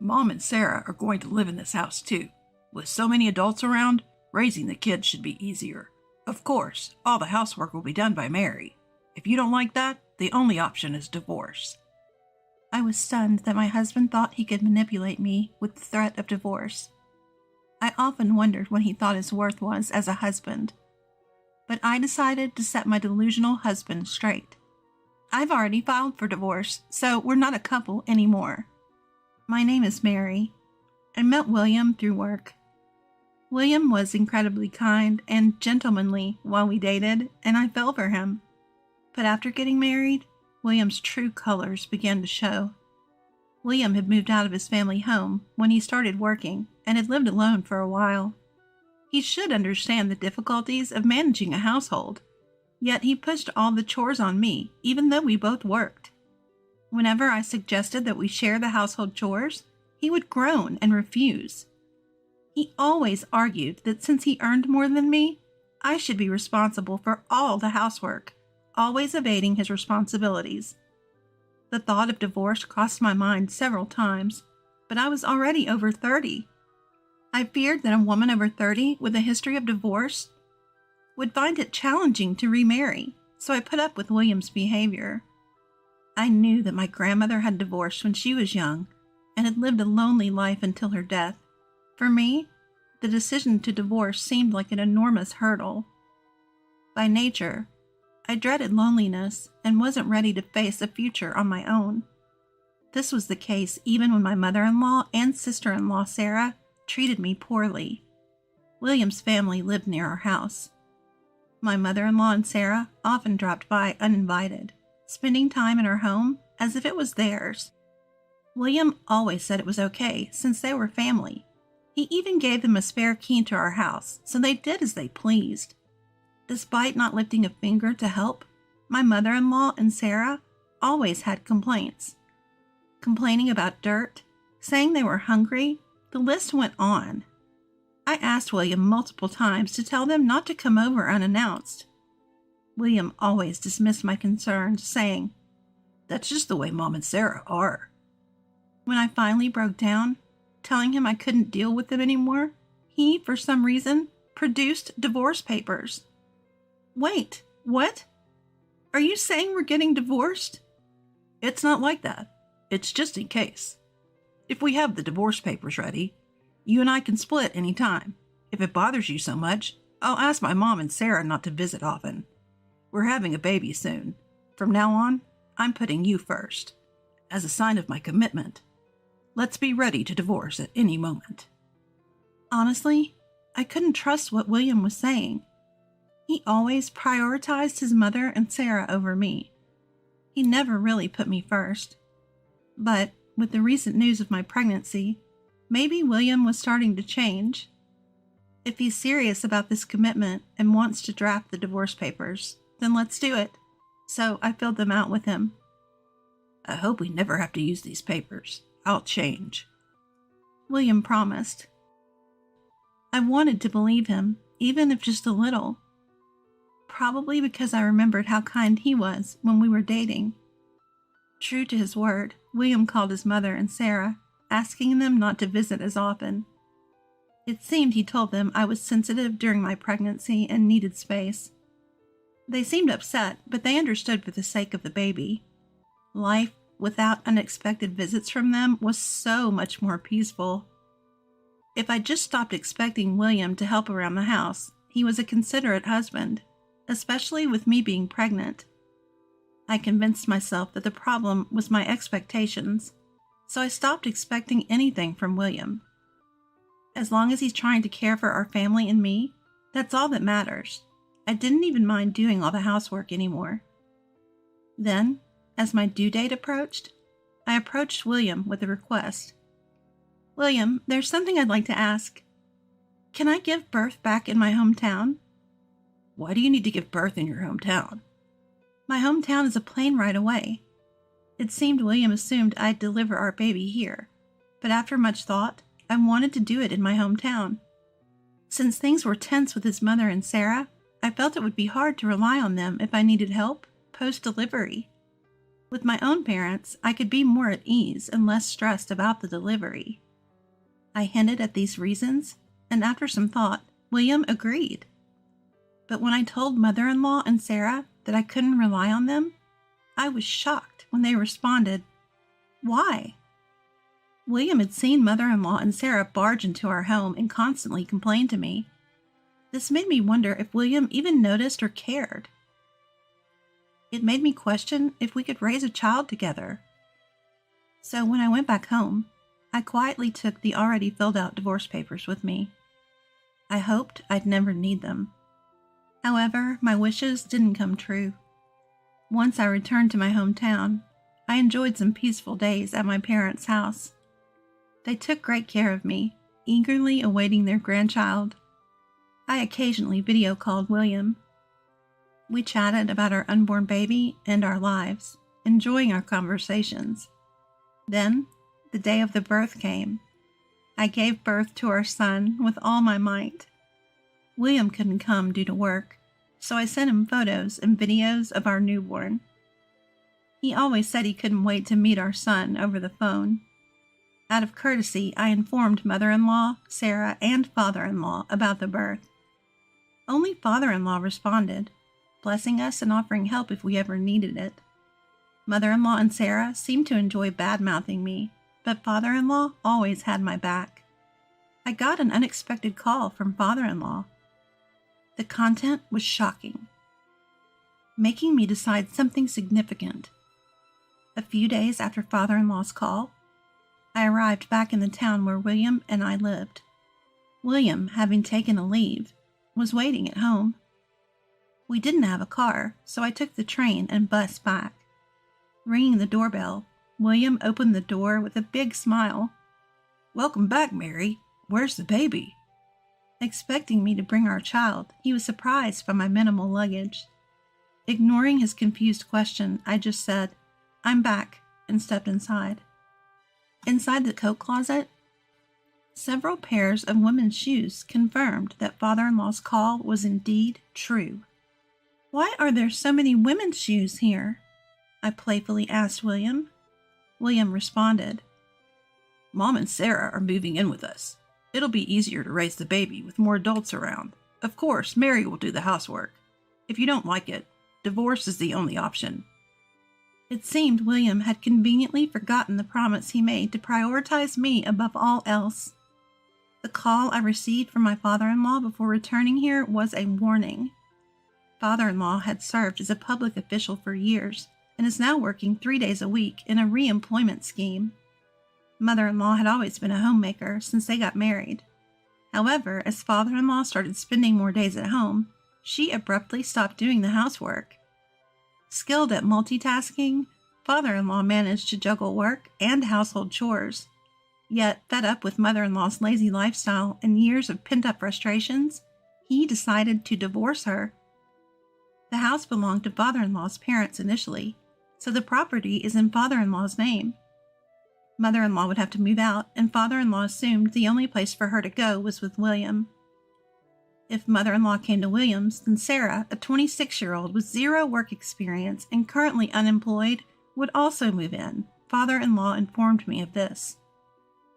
Mom and Sarah are going to live in this house too. With so many adults around, raising the kids should be easier. Of course, all the housework will be done by Mary. If you don't like that, the only option is divorce. I was stunned that my husband thought he could manipulate me with the threat of divorce. I often wondered what he thought his worth was as a husband. But I decided to set my delusional husband straight. I've already filed for divorce, so we're not a couple anymore. My name is Mary. I met William through work. William was incredibly kind and gentlemanly while we dated, and I fell for him. But after getting married, William's true colors began to show. William had moved out of his family home when he started working and had lived alone for a while. He should understand the difficulties of managing a household, yet he pushed all the chores on me, even though we both worked. Whenever I suggested that we share the household chores, he would groan and refuse. He always argued that since he earned more than me, I should be responsible for all the housework, always evading his responsibilities. The thought of divorce crossed my mind several times, but I was already over 30. I feared that a woman over 30 with a history of divorce would find it challenging to remarry, so I put up with William's behavior. I knew that my grandmother had divorced when she was young and had lived a lonely life until her death. For me, the decision to divorce seemed like an enormous hurdle. By nature, I dreaded loneliness and wasn't ready to face a future on my own. This was the case even when my mother-in-law and sister-in-law, Sarah, treated me poorly. William's family lived near our house. My mother-in-law and Sarah often dropped by uninvited, spending time in our home as if it was theirs. William always said it was okay since they were family. He even gave them a spare key to our house, so they did as they pleased. Despite not lifting a finger to help, my mother-in-law and Sarah always had complaints. Complaining about dirt, saying they were hungry, the list went on. I asked William multiple times to tell them not to come over unannounced. William always dismissed my concerns, saying, "That's just the way Mom and Sarah are." When I finally broke down, telling him I couldn't deal with them anymore, he, for some reason, produced divorce papers. Wait, what? Are you saying we're getting divorced? It's not like that. It's just in case. If we have the divorce papers ready, you and I can split any time. If it bothers you so much, I'll ask my mom and Sarah not to visit often. We're having a baby soon. From now on, I'm putting you first. As a sign of my commitment, let's be ready to divorce at any moment. Honestly, I couldn't trust what William was saying. He always prioritized his mother and Sarah over me. He never really put me first. But with the recent news of my pregnancy, maybe William was starting to change. If he's serious about this commitment and wants to draft the divorce papers, then let's do it. So I filled them out with him. I hope we never have to use these papers. I'll change. William promised. I wanted to believe him, even if just a little. Probably because I remembered how kind he was when we were dating. True to his word, William called his mother and Sarah, asking them not to visit as often. It seemed he told them I was sensitive during my pregnancy and needed space. They seemed upset, but they understood for the sake of the baby. Life without unexpected visits from them was so much more peaceful. If I just stopped expecting William to help around the house, he was a considerate husband, especially with me being pregnant. I convinced myself that the problem was my expectations, so I stopped expecting anything from William. As long as he's trying to care for our family and me, that's all that matters. I didn't even mind doing all the housework anymore. Then, as my due date approached, I approached William with a request. William, there's something I'd like to ask. Can I give birth back in my hometown? Why do you need to give birth in your hometown? My hometown is a plane ride away. It seemed William assumed I'd deliver our baby here, but after much thought, I wanted to do it in my hometown. Since things were tense with his mother and Sarah, I felt it would be hard to rely on them if I needed help post-delivery. With my own parents, I could be more at ease and less stressed about the delivery. I hinted at these reasons, and after some thought, William agreed. But when I told mother-in-law and Sarah that I couldn't rely on them, I was shocked when they responded, "Why?" William had seen mother-in-law and Sarah barge into our home and constantly complain to me. This made me wonder if William even noticed or cared. It made me question if we could raise a child together. So when I went back home, I quietly took the already filled out divorce papers with me. I hoped I'd never need them. However, my wishes didn't come true. Once I returned to my hometown, I enjoyed some peaceful days at my parents' house. They took great care of me, eagerly awaiting their grandchild. I occasionally video called William. We chatted about our unborn baby and our lives, enjoying our conversations. Then, the day of the birth came. I gave birth to our son with all my might. William couldn't come due to work, so I sent him photos and videos of our newborn. He always said he couldn't wait to meet our son over the phone. Out of courtesy, I informed mother-in-law, Sarah, and father-in-law about the birth. Only father-in-law responded, blessing us and offering help if we ever needed it. Mother-in-law and Sarah seemed to enjoy bad-mouthing me, but father-in-law always had my back. I got an unexpected call from father-in-law. The content was shocking, making me decide something significant. A few days after father-in-law's call, I arrived back in the town where William and I lived. William, having taken a leave, was waiting at home. We didn't have a car, so I took the train and bus back. Ringing the doorbell, William opened the door with a big smile. "Welcome back, Mary. Where's the baby?" Expecting me to bring our child, he was surprised by my minimal luggage. Ignoring his confused question, I just said, "I'm back," and stepped inside. Inside the coat closet, several pairs of women's shoes confirmed that father-in-law's call was indeed true. "Why are there so many women's shoes here?" I playfully asked William. William responded, "Mom and Sarah are moving in with us. It'll be easier to raise the baby with more adults around. Of course, Mary will do the housework. If you don't like it, divorce is the only option." It seemed William had conveniently forgotten the promise he made to prioritize me above all else. The call I received from my father-in-law before returning here was a warning. Father-in-law had served as a public official for years and is now working 3 days a week in a re-employment scheme. Mother-in-law had always been a homemaker since they got married. However, as father-in-law started spending more days at home, she abruptly stopped doing the housework. Skilled at multitasking, father-in-law managed to juggle work and household chores. Yet, fed up with mother-in-law's lazy lifestyle and years of pent-up frustrations, he decided to divorce her. The house belonged to father-in-law's parents initially, so the property is in father-in-law's name. Mother-in-law would have to move out, and father-in-law assumed the only place for her to go was with William. If mother-in-law came to William's, then Sarah, a 26-year-old with zero work experience and currently unemployed, would also move in. Father-in-law informed me of this.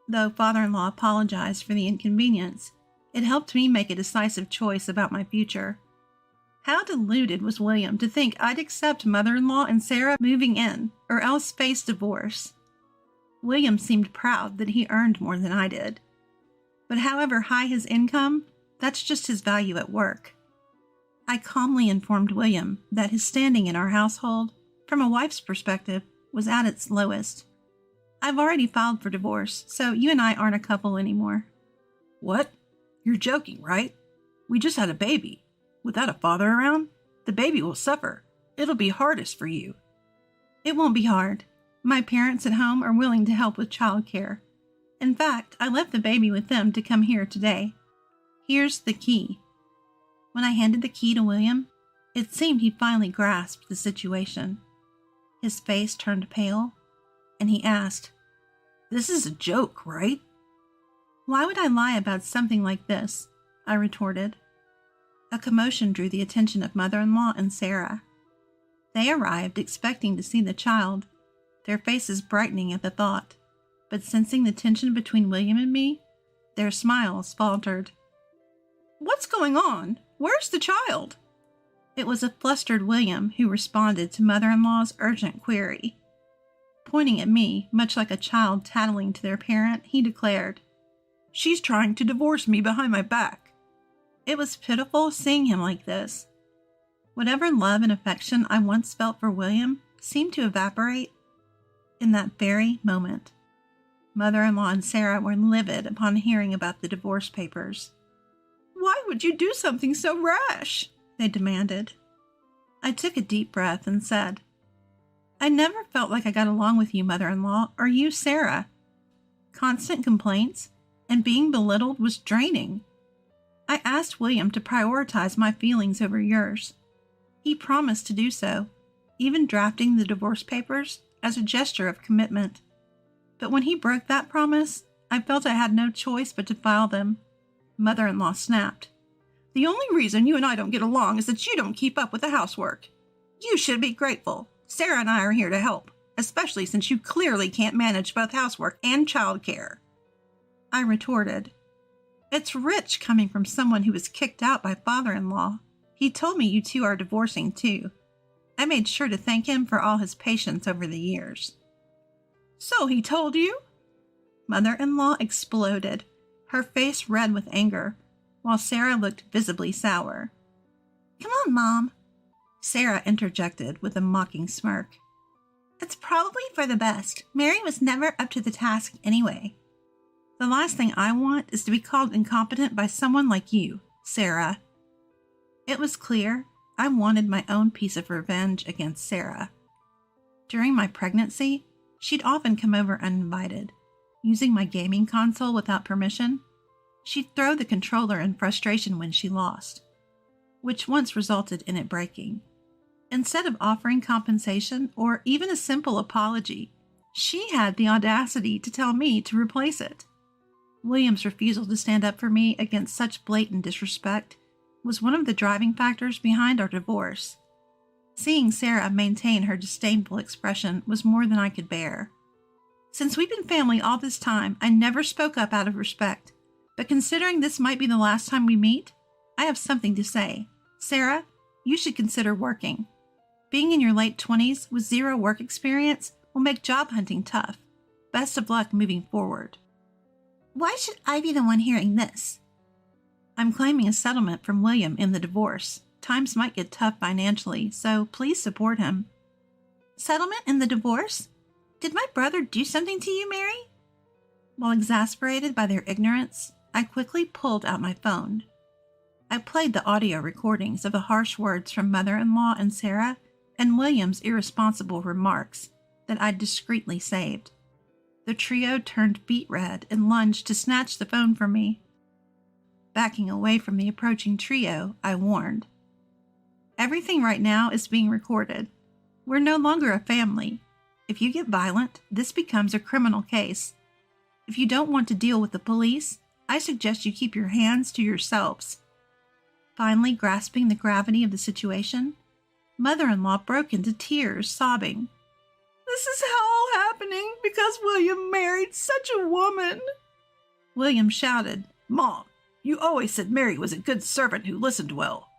Though father-in-law apologized for the inconvenience, it helped me make a decisive choice about my future. How deluded was William to think I'd accept mother-in-law and Sarah moving in, or else face divorce. William seemed proud that he earned more than I did. But however high his income, that's just his value at work. I calmly informed William that his standing in our household, from a wife's perspective, was at its lowest. "I've already filed for divorce, so you and I aren't a couple anymore." "What? You're joking, right? We just had a baby. Without a father around, the baby will suffer. It'll be hardest for you." "It won't be hard. My parents at home are willing to help with childcare. In fact, I left the baby with them to come here today. Here's the key." When I handed the key to William, it seemed he finally grasped the situation. His face turned pale, and he asked, "This is a joke, right?" "Why would I lie about something like this?" I retorted. A commotion drew the attention of mother-in-law and Sarah. They arrived expecting to see the child, their faces brightening at the thought, but sensing the tension between William and me, their smiles faltered. "What's going on? Where's the child?" It was a flustered William who responded to mother-in-law's urgent query. Pointing at me, much like a child tattling to their parent, he declared, "She's trying to divorce me behind my back." It was pitiful seeing him like this. Whatever love and affection I once felt for William seemed to evaporate in that very moment. Mother-in-law and Sarah were livid upon hearing about the divorce papers. "Why would you do something so rash?" they demanded. I took a deep breath and said, "I never felt like I got along with you, mother-in-law, or you, Sarah. Constant complaints and being belittled was draining. I asked William to prioritize my feelings over yours. He promised to do so, even drafting the divorce papers as a gesture of commitment. But when he broke that promise, I felt I had no choice but to file them." Mother-in-law snapped. "The only reason you and I don't get along is that you don't keep up with the housework. You should be grateful. Sarah and I are here to help, especially since you clearly can't manage both housework and childcare." I retorted, "It's rich coming from someone who was kicked out by father-in-law. He told me you two are divorcing too." I made sure to thank him for all his patience over the years. "So he told you?" Mother-in-law exploded, her face red with anger, while Sarah looked visibly sour. "Come on, Mom," Sarah interjected with a mocking smirk. "It's probably for the best. Mary was never up to the task anyway." "The last thing I want is to be called incompetent by someone like you, Sarah." It was clear I wanted my own piece of revenge against Sarah. During my pregnancy, she'd often come over uninvited, using my gaming console without permission. She'd throw the controller in frustration when she lost, which once resulted in it breaking. Instead of offering compensation or even a simple apology, she had the audacity to tell me to replace it. William's refusal to stand up for me against such blatant disrespect was one of the driving factors behind our divorce. Seeing Sarah maintain her disdainful expression was more than I could bear. Since we've been family all this time, I never spoke up out of respect, but considering this might be the last time we meet, I have something to say. Sarah, you should consider working. Being in your late 20s with zero work experience will make job hunting tough. Best of luck moving forward." "Why should I be the one hearing this?" "I'm claiming a settlement from William in the divorce. Times might get tough financially, so please support him." "Settlement in the divorce? Did my brother do something to you, Mary?" While exasperated by their ignorance, I quickly pulled out my phone. I played the audio recordings of the harsh words from mother-in-law and Sarah and William's irresponsible remarks that I'd discreetly saved. The trio turned beet red and lunged to snatch the phone from me. Backing away from the approaching trio, I warned, "Everything right now is being recorded. We're no longer a family. If you get violent, this becomes a criminal case. If you don't want to deal with the police, I suggest you keep your hands to yourselves." Finally grasping the gravity of the situation, mother-in-law broke into tears, sobbing, "This is all happening because William married such a woman." William shouted, "Mom, you always said Mary was a good servant who listened well."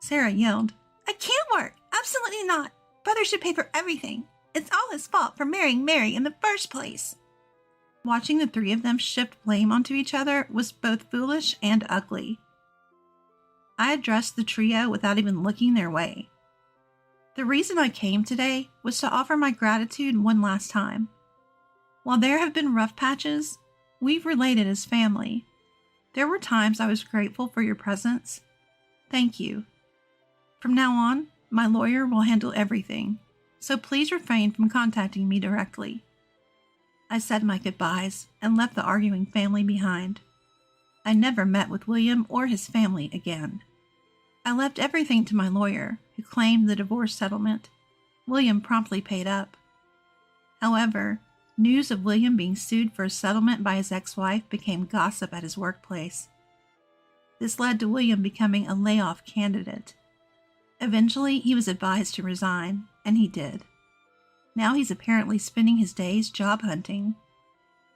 Sarah yelled, "I can't work. Absolutely not. Brother should pay for everything. It's all his fault for marrying Mary in the first place." Watching the three of them shift blame onto each other was both foolish and ugly. I addressed the trio without even looking their way. The reason I came today was to offer my gratitude one last time. While there have been rough patches, we've related as family. There were times I was grateful for your presence. Thank you. From now on, my lawyer will handle everything, so please refrain from contacting me directly. I said my goodbyes and left the arguing family behind. I never met with William or his family again. I left everything to my lawyer, who claimed the divorce settlement. William promptly paid up. However, news of William being sued for a settlement by his ex-wife became gossip at his workplace. This led to William becoming a layoff candidate. Eventually, he was advised to resign, and he did. Now he's apparently spending his days job hunting.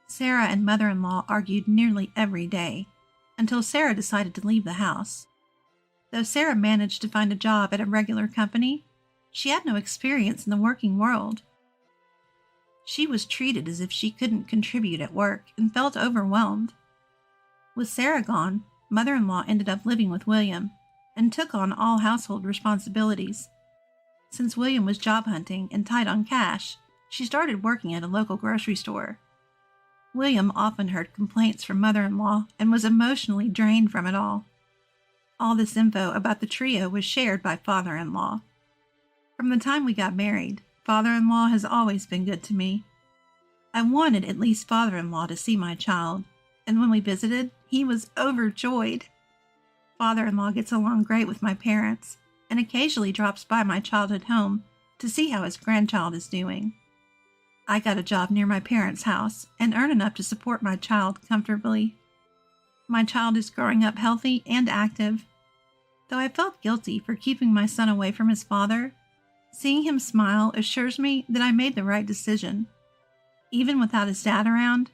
Sarah and mother-in-law argued nearly every day, until Sarah decided to leave the house. Though Sarah managed to find a job at a regular company, she had no experience in the working world. She was treated as if she couldn't contribute at work and felt overwhelmed. With Sarah gone, mother-in-law ended up living with William and took on all household responsibilities. Since William was job hunting and tight on cash, she started working at a local grocery store. William often heard complaints from mother-in-law and was emotionally drained from it all. All this info about the trio was shared by father-in-law. From the time we got married, father-in-law has always been good to me. I wanted at least father-in-law to see my child, and when we visited, he was overjoyed. Father-in-law gets along great with my parents, and occasionally drops by my childhood home to see how his grandchild is doing. I got a job near my parents' house and earn enough to support my child comfortably. My child is growing up healthy and active. Though I felt guilty for keeping my son away from his father, seeing him smile assures me that I made the right decision. Even without his dad around,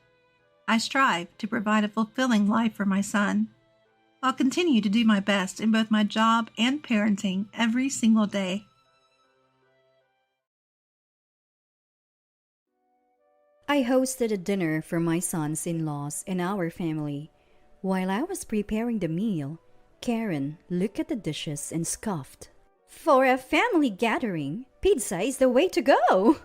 I strive to provide a fulfilling life for my son. I'll continue to do my best in both my job and parenting every single day. I hosted a dinner for my sons in-laws and our family. While I was preparing the meal, Karen looked at the dishes and scoffed. For a family gathering, pizza is the way to go!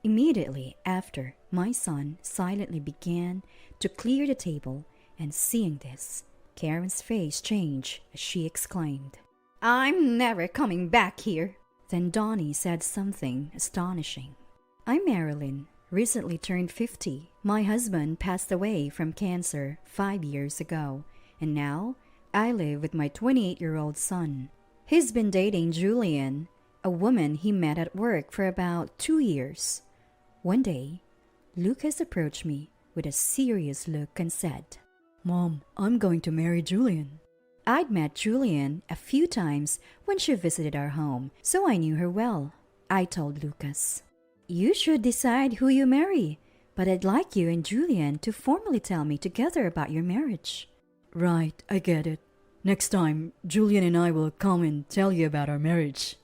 Immediately after, my son silently began to clear the table, and seeing this, Karen's face changed as she exclaimed, "I'm never coming back here!" Then Donnie said something astonishing. I'm Marilyn, recently turned 50. My husband passed away from cancer 5 years ago, and now I live with my 28-year-old son. He's been dating Julian, a woman he met at work for about 2 years. One day, Lucas approached me with a serious look and said, "Mom, I'm going to marry Julian." I'd met Julian a few times when she visited our home, so I knew her well. I told Lucas, "You should decide who you marry, but I'd like you and Julian to formally tell me together about your marriage." "Right, I get it. Next time, Julian and I will come and tell you about our marriage,"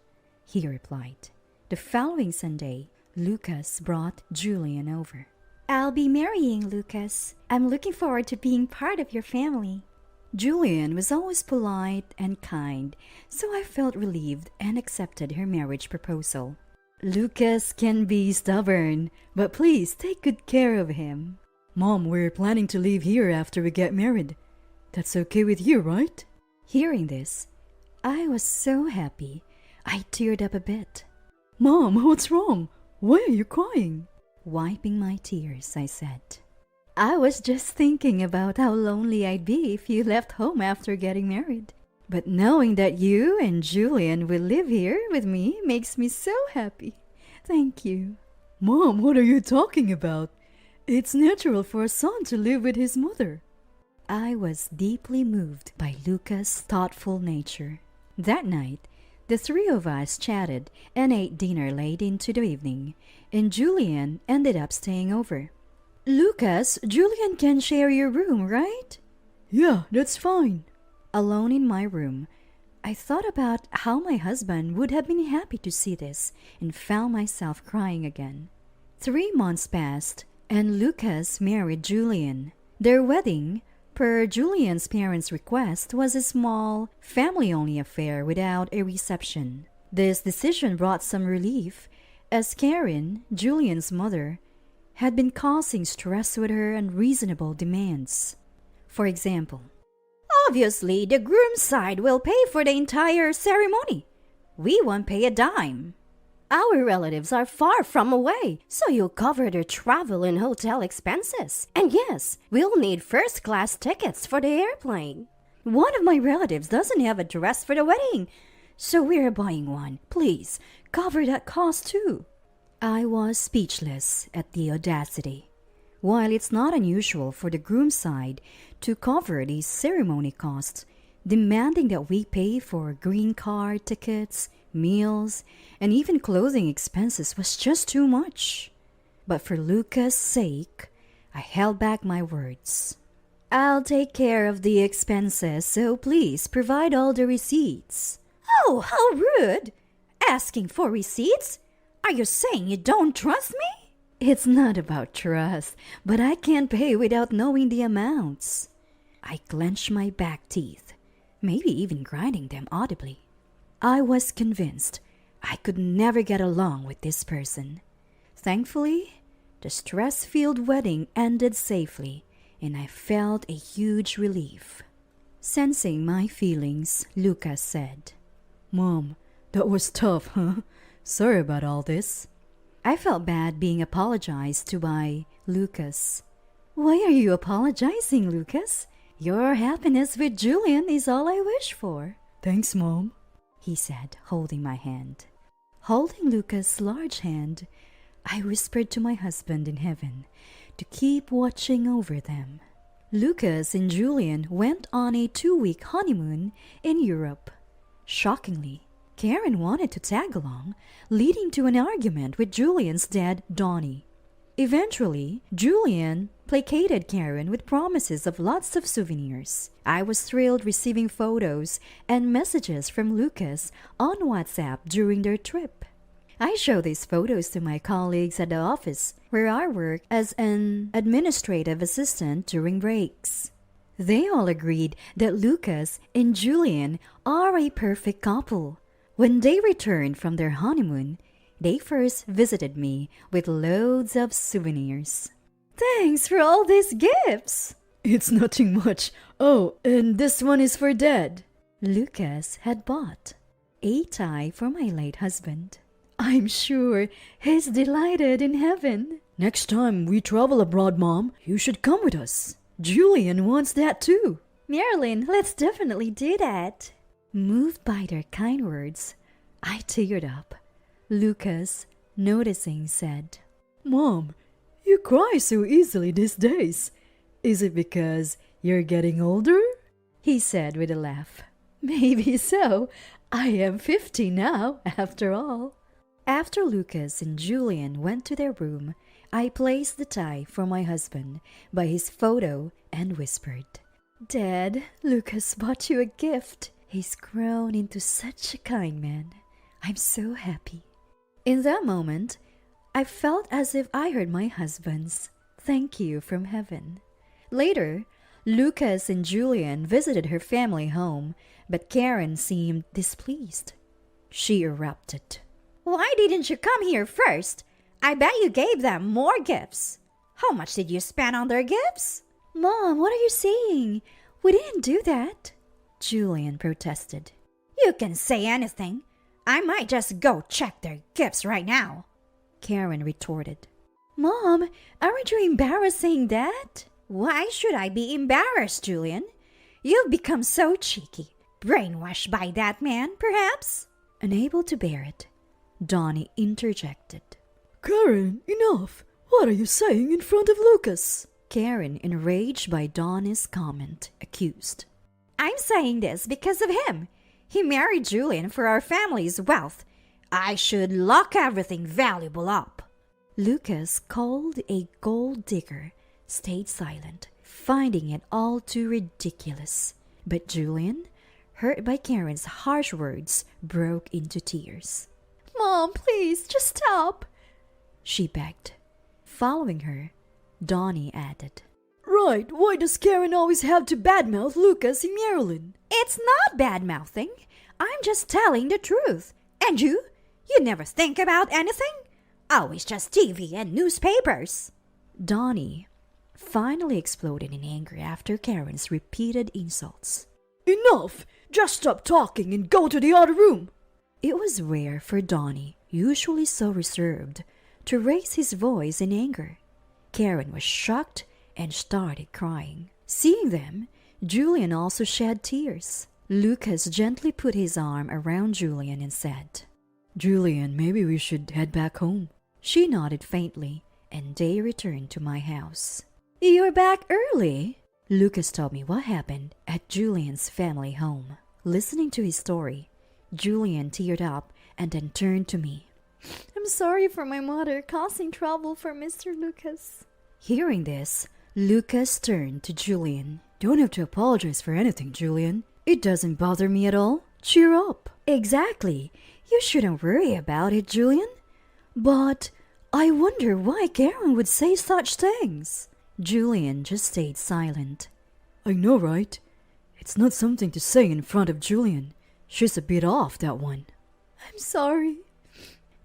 he replied. The following Sunday, Lucas brought Julian over. "I'll be marrying Lucas. I'm looking forward to being part of your family." Julian was always polite and kind, so I felt relieved and accepted her marriage proposal. "Lucas can be stubborn, but please take good care of him." "Mom, we're planning to leave here after we get married. That's okay with you, right?" Hearing this, I was so happy, I teared up a bit. "Mom, what's wrong? Why are you crying?" Wiping my tears, I said, "I was just thinking about how lonely I'd be if you left home after getting married. But knowing that you and Julian will live here with me makes me so happy. Thank you." "Mom, what are you talking about? It's natural for a son to live with his mother." I was deeply moved by Lucas' thoughtful nature. That night, the three of us chatted and ate dinner late into the evening, and Julian ended up staying over. "Lucas, Julian can share your room, right?" "Yeah, that's fine." Alone in my room, I thought about how my husband would have been happy to see this and found myself crying again. 3 months passed, and Lucas married Julian. Their wedding, per Julian's parents' request, was a small, family-only affair without a reception. This decision brought some relief, as Karen, Julian's mother, had been causing stress with her unreasonable demands. For example, "Obviously, the groom's side will pay for the entire ceremony. We won't pay a dime. Our relatives are far from away, so you'll cover their travel and hotel expenses. And yes, we'll need first-class tickets for the airplane. One of my relatives doesn't have a dress for the wedding, so we're buying one. Please, cover that cost too." I was speechless at the audacity. While it's not unusual for the groom's side to cover these ceremony costs, demanding that we pay for green card tickets, meals, and even clothing expenses was just too much. But for Lucas' sake, I held back my words. I'll take care of the expenses, so please provide all the receipts. Oh, how rude! Asking for receipts? Are you saying you don't trust me? It's not about trust, but I can't pay without knowing the amounts. I clenched my back teeth, maybe even grinding them audibly. I was convinced I could never get along with this person. Thankfully, the stress-filled wedding ended safely, and I felt a huge relief. Sensing my feelings, Lucas said, "Mom, that was tough, huh? Sorry about all this." I felt bad being apologized to by Lucas. "Why are you apologizing, Lucas? Your happiness with Julian is all I wish for." "Thanks, Mom," he said, holding my hand. Holding Lucas' large hand, I whispered to my husband in heaven to keep watching over them. Lucas and Julian went on a 2-week honeymoon in Europe. Shockingly, Karen wanted to tag along, leading to an argument with Julian's dad, Donnie. Eventually, Julian placated Karen with promises of lots of souvenirs. I was thrilled receiving photos and messages from Lucas on WhatsApp during their trip. I show these photos to my colleagues at the office, where I work as an administrative assistant during breaks. They all agreed that Lucas and Julian are a perfect couple. When they returned from their honeymoon, they first visited me with loads of souvenirs. Thanks for all these gifts. "It's nothing much. Oh, and this one is for Dad." Lucas had bought a tie for my late husband. I'm sure he's delighted in heaven. "Next time we travel abroad, Mom, you should come with us. Julian wants that too." Marilyn, let's definitely do that. Moved by their kind words, I teared up. Lucas, noticing, said, "Mom, you cry so easily these days. Is it because you're getting older?" He said with a laugh. "Maybe so. I am 50 now, after all." After Lucas and Julian went to their room, I placed the tie for my husband by his photo and whispered, "Dad, Lucas bought you a gift. He's grown into such a kind man. I'm so happy." In that moment, I felt as if I heard my husband's thank you from heaven. Later, Lucas and Julian visited her family home, but Karen seemed displeased. She erupted. Why didn't you come here first? I bet you gave them more gifts. How much did you spend on their gifts? "Mom, what are you saying? We didn't do that," Julian protested. You can say anything. I might just go check their gifts right now, Karen retorted. "Mom, aren't you embarrassed saying that?" Why should I be embarrassed, Julian? You've become so cheeky. Brainwashed by that man, perhaps? Unable to bear it, Donnie interjected. "Karen, enough! What are you saying in front of Lucas?" Karen, enraged by Donnie's comment, accused. I'm saying this because of him. He married Julian for our family's wealth. I should lock everything valuable up. Lucas, called a gold digger, stayed silent, finding it all too ridiculous. But Julian, hurt by Karen's harsh words, broke into tears. Mom, please, just stop, she begged. Following her, Donnie added, "Right, why does Karen always have to badmouth Lucas and Marilyn?" It's not bad-mouthing. I'm just telling the truth. And you never think about anything? Always just TV and newspapers. Donnie finally exploded in anger after Karen's repeated insults. "Enough! Just stop talking and go to the other room." It was rare for Donnie, usually so reserved, to raise his voice in anger. Karen was shocked and started crying. Seeing them, Julian also shed tears. Lucas gently put his arm around Julian and said, "Julian, maybe we should head back home." She nodded faintly, and they returned to my house. "You're back early?" Lucas told me what happened at Julian's family home. Listening to his story, Julian teared up and then turned to me. I'm sorry for my mother causing trouble for Mr. Lucas. Hearing this, Lucas turned to Julian. Don't have to apologize for anything, Julian. It doesn't bother me at all. Cheer up. Exactly. You shouldn't worry about it, Julian. But I wonder why Karen would say such things. Julian just stayed silent. I know, right? It's not something to say in front of Julian. She's a bit off, that one. I'm sorry.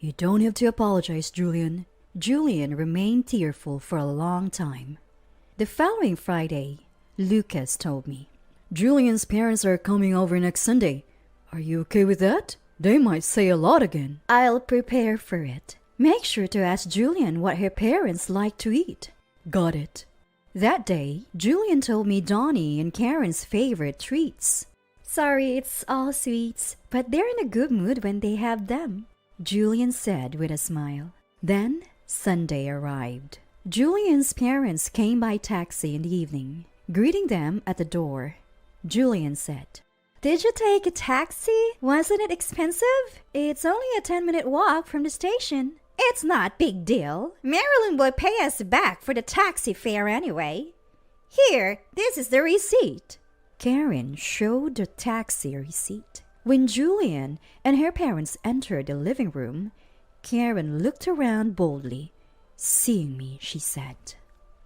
You don't have to apologize, Julian. Julian remained tearful for a long time. The following Friday, Lucas told me, Julian's parents are coming over next Sunday. Are you okay with that? They might say a lot again. I'll prepare for it. Make sure to ask Julian what her parents like to eat. Got it. That day, Julian told me Donnie and Karen's favorite treats. Sorry, it's all sweets, but they're in a good mood when they have them, Julian said with a smile. Then Sunday arrived. Julian's parents came by taxi in the evening. Greeting them at the door, Julian said, Did you take a taxi? Wasn't it expensive? It's only a 10-minute walk from the station. It's not big deal. Marilyn will pay us back for the taxi fare anyway. Here, this is the receipt. Karen showed the taxi receipt. When Julian and her parents entered the living room, Karen looked around boldly. Seeing me, she said,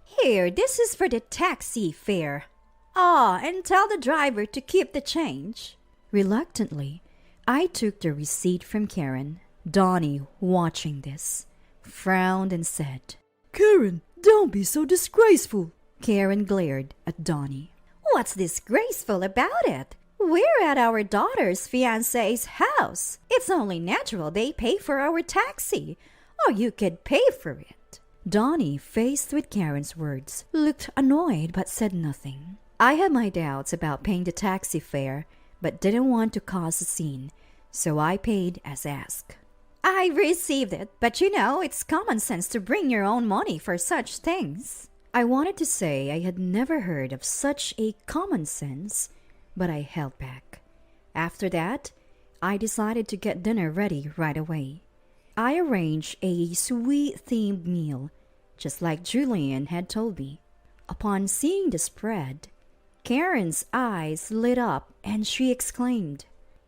Here, this is for the taxi fare. And tell the driver to keep the change. Reluctantly, I took the receipt from Karen. Donnie, watching this, frowned and said, Karen, don't be so disgraceful. Karen glared at Donnie. What's disgraceful about it? We're at our daughter's fiancé's house. It's only natural they pay for our taxi, or you could pay for it. Donnie, faced with Karen's words, looked annoyed but said nothing. I had my doubts about paying the taxi fare, but didn't want to cause a scene, so I paid as asked. I received it, but you know, it's common sense to bring your own money for such things. I wanted to say I had never heard of such a common sense, but I held back. After that, I decided to get dinner ready right away. I arranged a sweet-themed meal, just like Julian had told me. Upon seeing the spread, Karen's eyes lit up and she exclaimed,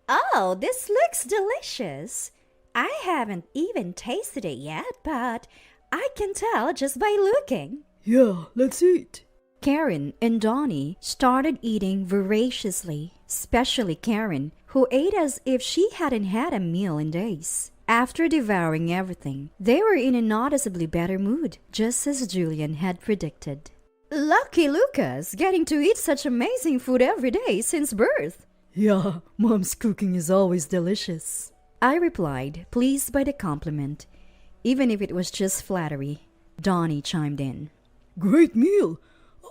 Oh, this looks delicious. I haven't even tasted it yet, but I can tell just by looking. Yeah, let's eat. Karen and Donnie started eating voraciously, especially Karen, who ate as if she hadn't had a meal in days. After devouring everything, they were in a noticeably better mood, just as Julian had predicted. Lucky Lucas, getting to eat such amazing food every day since birth. Yeah, Mom's cooking is always delicious, I replied, pleased by the compliment, even if it was just flattery. Donnie chimed in. Great meal.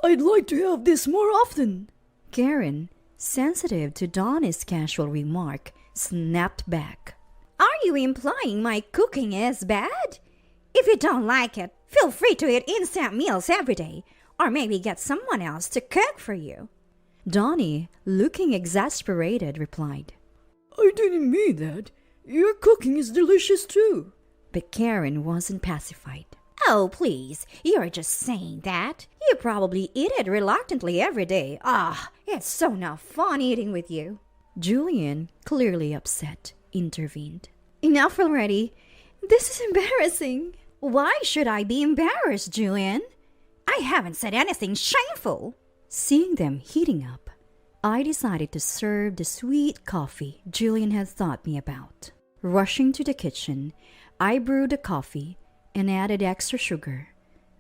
I'd like to have this more often. Karen, sensitive to Donnie's casual remark, snapped back. Are you implying my cooking is bad? If you don't like it, feel free to eat instant meals every day, or maybe get someone else to cook for you. Donnie, looking exasperated, replied, I didn't mean that. Your cooking is delicious too. But Karen wasn't pacified. Oh, please, you're just saying that. You probably eat it reluctantly every day. It's so not fun eating with you. Julian, clearly upset, intervened. Enough already. This is embarrassing. Why should I be embarrassed, Julian? I haven't said anything shameful. Seeing them heating up, I decided to serve the sweet coffee Julian had taught me about. Rushing to the kitchen, I brewed the coffee and added extra sugar,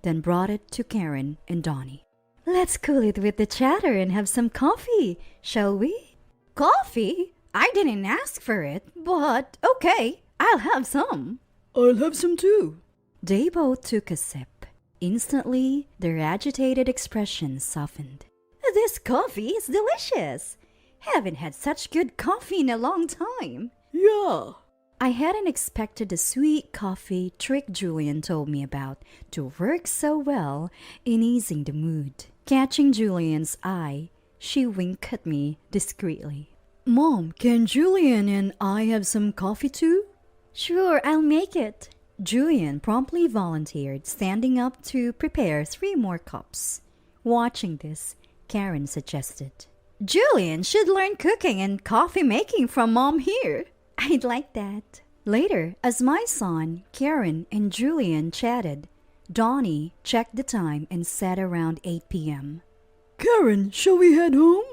then brought it to Karen and Donnie. Let's cool it with the chatter and have some coffee, shall we? Coffee? I didn't ask for it, but okay, I'll have some. I'll have some too. They both took a sip. Instantly, their agitated expressions softened. This coffee is delicious. Haven't had such good coffee in a long time. Yeah. I hadn't expected the sweet coffee trick Julian told me about to work so well in easing the mood. Catching Julian's eye, she winked at me discreetly. Mom, can Julian and I have some coffee too? Sure, I'll make it. Julian promptly volunteered, standing up to prepare 3 more cups. Watching this, Karen suggested, Julian should learn cooking and coffee making from Mom here. I'd like that. Later, as my son, Karen, and Julian chatted, Donnie checked the time and said around 8 p.m. Karen, shall we head home?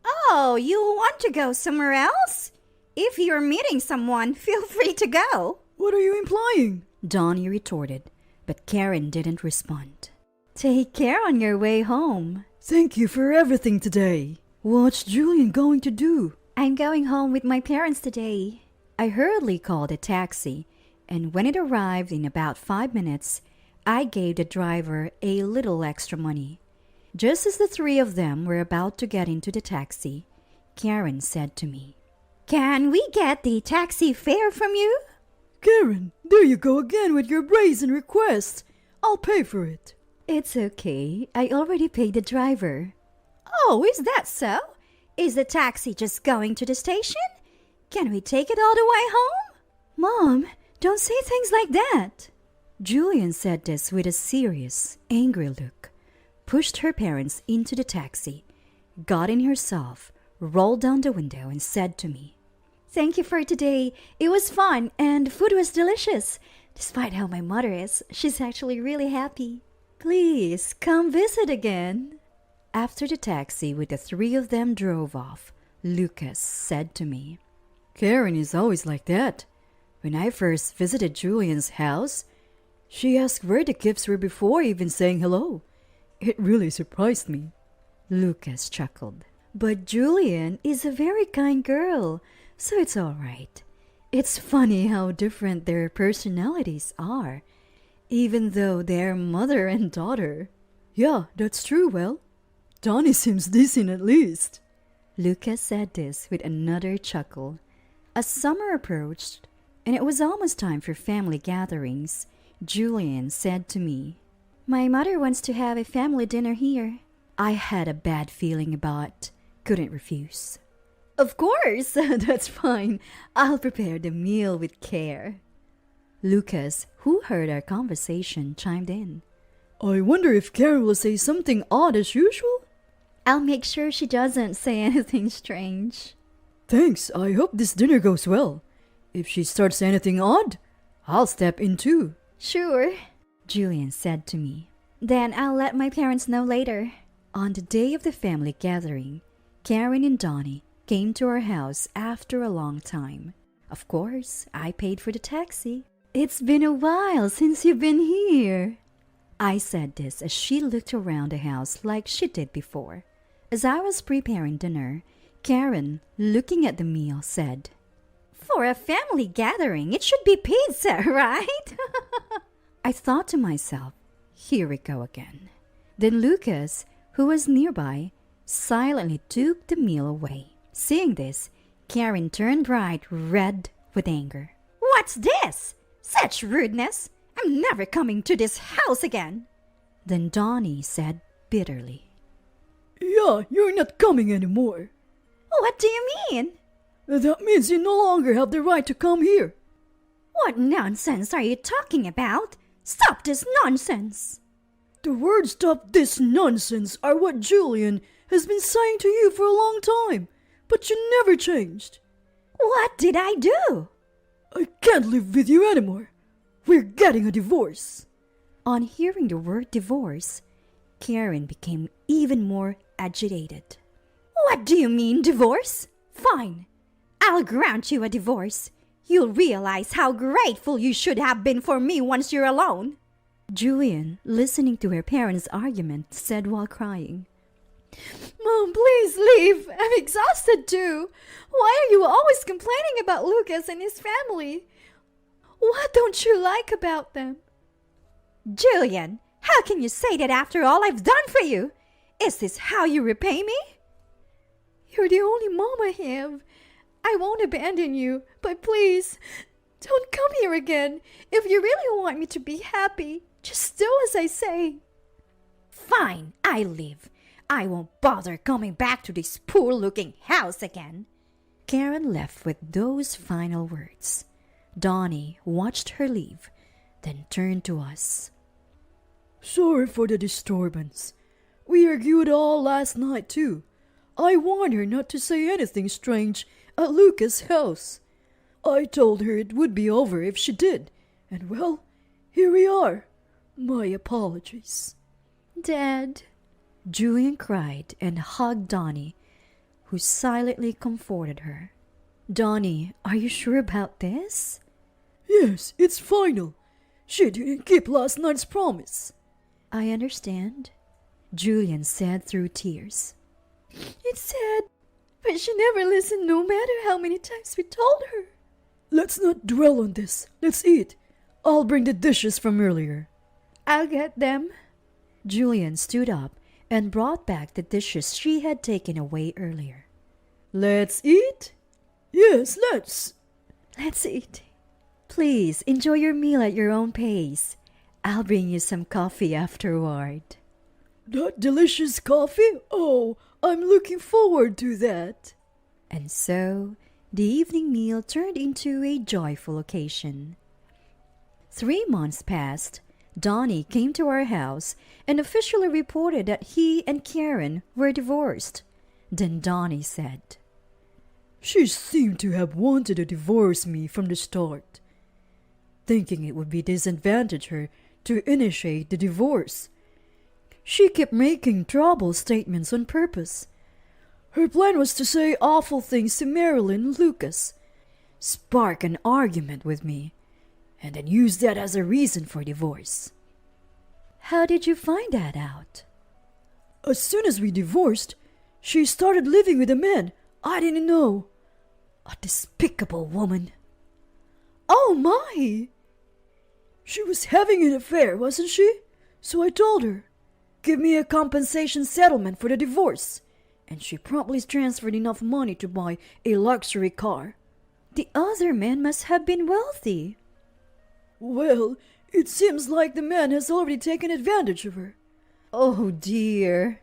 Oh, you want to go somewhere else? If you're meeting someone, feel free to go. What are you implying? Donnie retorted, but Karen didn't respond. Take care on your way home. Thank you for everything today. What's Julian going to do? I'm going home with my parents today. I hurriedly called a taxi, and when it arrived in about 5 minutes, I gave the driver a little extra money. Just as the 3 of them were about to get into the taxi, Karen said to me, Can we get the taxi fare from you? Karen, there you go again with your brazen request. I'll pay for it. It's okay. I already paid the driver. Oh, is that so? Is the taxi just going to the station? Can we take it all the way home? Mom, don't say things like that. Julian said this with a serious, angry look, pushed her parents into the taxi, got in herself, rolled down the window, and said to me, Thank you for today. It was fun and the food was delicious. Despite how my mother is, she's actually really happy. Please, come visit again. After the taxi with the 3 of them drove off, Lucas said to me, Karen is always like that. When I first visited Julian's house, she asked where the gifts were before even saying hello. It really surprised me. Lucas chuckled. But Julian is a very kind girl, so it's all right. It's funny how different their personalities are, even though they're mother and daughter. Yeah, that's true, well. Donnie seems decent at least. Lucas said this with another chuckle. As summer approached, and it was almost time for family gatherings, Julian said to me, My mother wants to have a family dinner here. I had a bad feeling but couldn't refuse. Of course, that's fine. I'll prepare the meal with care. Lucas, who heard our conversation, chimed in. I wonder if Karen will say something odd as usual? I'll make sure she doesn't say anything strange. Thanks, I hope this dinner goes well. If she starts anything odd, I'll step in too. Sure, Julian said to me. Then I'll let my parents know later. On the day of the family gathering, Karen and Donnie came to our house after a long time. Of course, I paid for the taxi. It's been a while since you've been here. I said this as she looked around the house like she did before. As I was preparing dinner, Karen, looking at the meal, said, For a family gathering, it should be pizza, right? I thought to myself, here we go again. Then Lucas, who was nearby, silently took the meal away. Seeing this, Karen turned bright red with anger. What's this? Such rudeness! I'm never coming to this house again. Then Donnie said bitterly, Yeah, you're not coming anymore. What do you mean? That means you no longer have the right to come here. What nonsense are you talking about? Stop this nonsense! The words "stop this nonsense" are what Julian has been saying to you for a long time, but you never changed. What did I do? I can't live with you anymore. We're getting a divorce. On hearing the word divorce, Karen became even more agitated. What do you mean, divorce? Fine. I'll grant you a divorce. You'll realize how grateful you should have been for me once you're alone. Julian, listening to her parents' argument, said while crying, Mom, please leave. I'm exhausted too. Why are you always complaining about Lucas and his family? What don't you like about them? Julian, how can you say that after all I've done for you? Is this how you repay me? You're the only mom I have. I won't abandon you, but please, don't come here again. If you really want me to be happy, just do as I say. Fine, I leave. I won't bother coming back to this poor-looking house again. Karen left with those final words. Donnie watched her leave, then turned to us. Sorry for the disturbance. We argued all last night, too. I warned her not to say anything strange at Lucas' house. I told her it would be over if she did, and well, here we are. My apologies. Dad, Julian cried and hugged Donnie, who silently comforted her. Donnie, are you sure about this? Yes, it's final. She didn't keep last night's promise. I understand, Julian said through tears. It's sad, but she never listened no matter how many times we told her. Let's not dwell on this. Let's eat. I'll bring the dishes from earlier. I'll get them. Julian stood up and brought back the dishes she had taken away earlier. Let's eat? Yes, let's. Let's eat. Please enjoy your meal at your own pace. I'll bring you some coffee afterward. That delicious coffee? Oh, I'm looking forward to that. And so, the evening meal turned into a joyful occasion. 3 months passed. Donnie came to our house and officially reported that he and Karen were divorced. Then Donnie said, She seemed to have wanted to divorce me from the start, thinking it would be disadvantage her to initiate the divorce. She kept making trouble statements on purpose. Her plan was to say awful things to Marilyn and Lucas, spark an argument with me, and then use that as a reason for divorce. How did you find that out? As soon as we divorced, she started living with a man I didn't know. A despicable woman. Oh my! She was having an affair, wasn't she? So I told her, give me a compensation settlement for the divorce. And she promptly transferred enough money to buy a luxury car. The other man must have been wealthy. Well, it seems like the man has already taken advantage of her. Oh dear.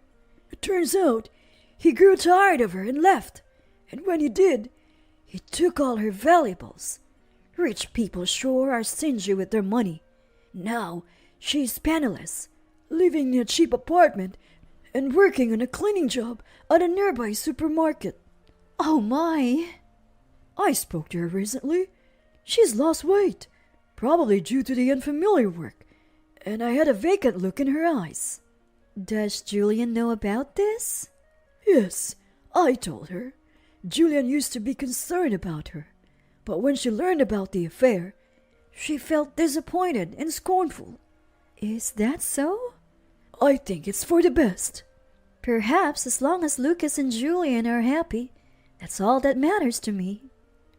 It turns out he grew tired of her and left. And when he did, he took all her valuables. Rich people sure are stingy with their money. Now she's penniless, living in a cheap apartment and working on a cleaning job at a nearby supermarket. Oh my! I spoke to her recently. She's lost weight, probably due to the unfamiliar work, and I had a vacant look in her eyes. Does Julian know about this? Yes, I told her. Julian used to be concerned about her, but when she learned about the affair, she felt disappointed and scornful. Is that so? I think it's for the best. Perhaps as long as Lucas and Julian are happy, that's all that matters to me.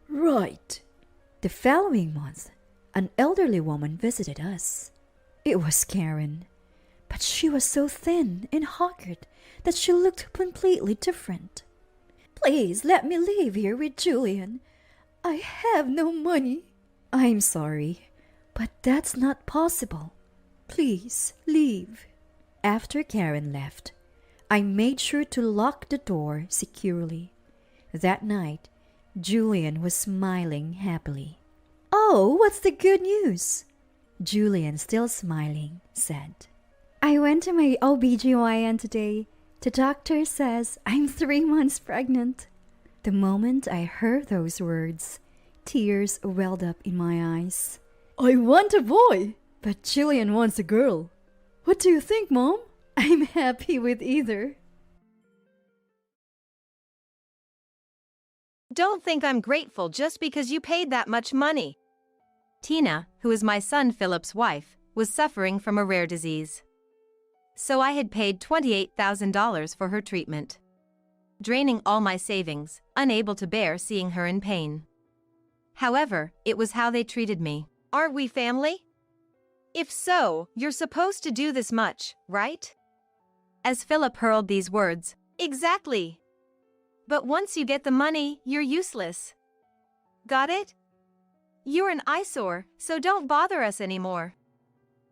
Right. The following month, an elderly woman visited us. It was Karen, but she was so thin and haggard that she looked completely different. Please let me live here with Julian. I have no money. I'm sorry, but that's not possible. Please leave. After Karen left, I made sure to lock the door securely. That night, Julian was smiling happily. Oh, what's the good news? Julian, still smiling, said, I went to my OBGYN today. The doctor says I'm 3 months pregnant. The moment I heard those words, tears welled up in my eyes. I want a boy, but Julian wants a girl. What do you think, Mom? I'm happy with either. Don't think I'm grateful just because you paid that much money. Tina, who is my son Philip's wife, was suffering from a rare disease. So I had paid $28,000 for her treatment, draining all my savings, unable to bear seeing her in pain. However, it was how they treated me. Aren't we family? If so, you're supposed to do this much, right? As Philip hurled these words, exactly. But once you get the money, you're useless. Got it? You're an eyesore, so don't bother us anymore.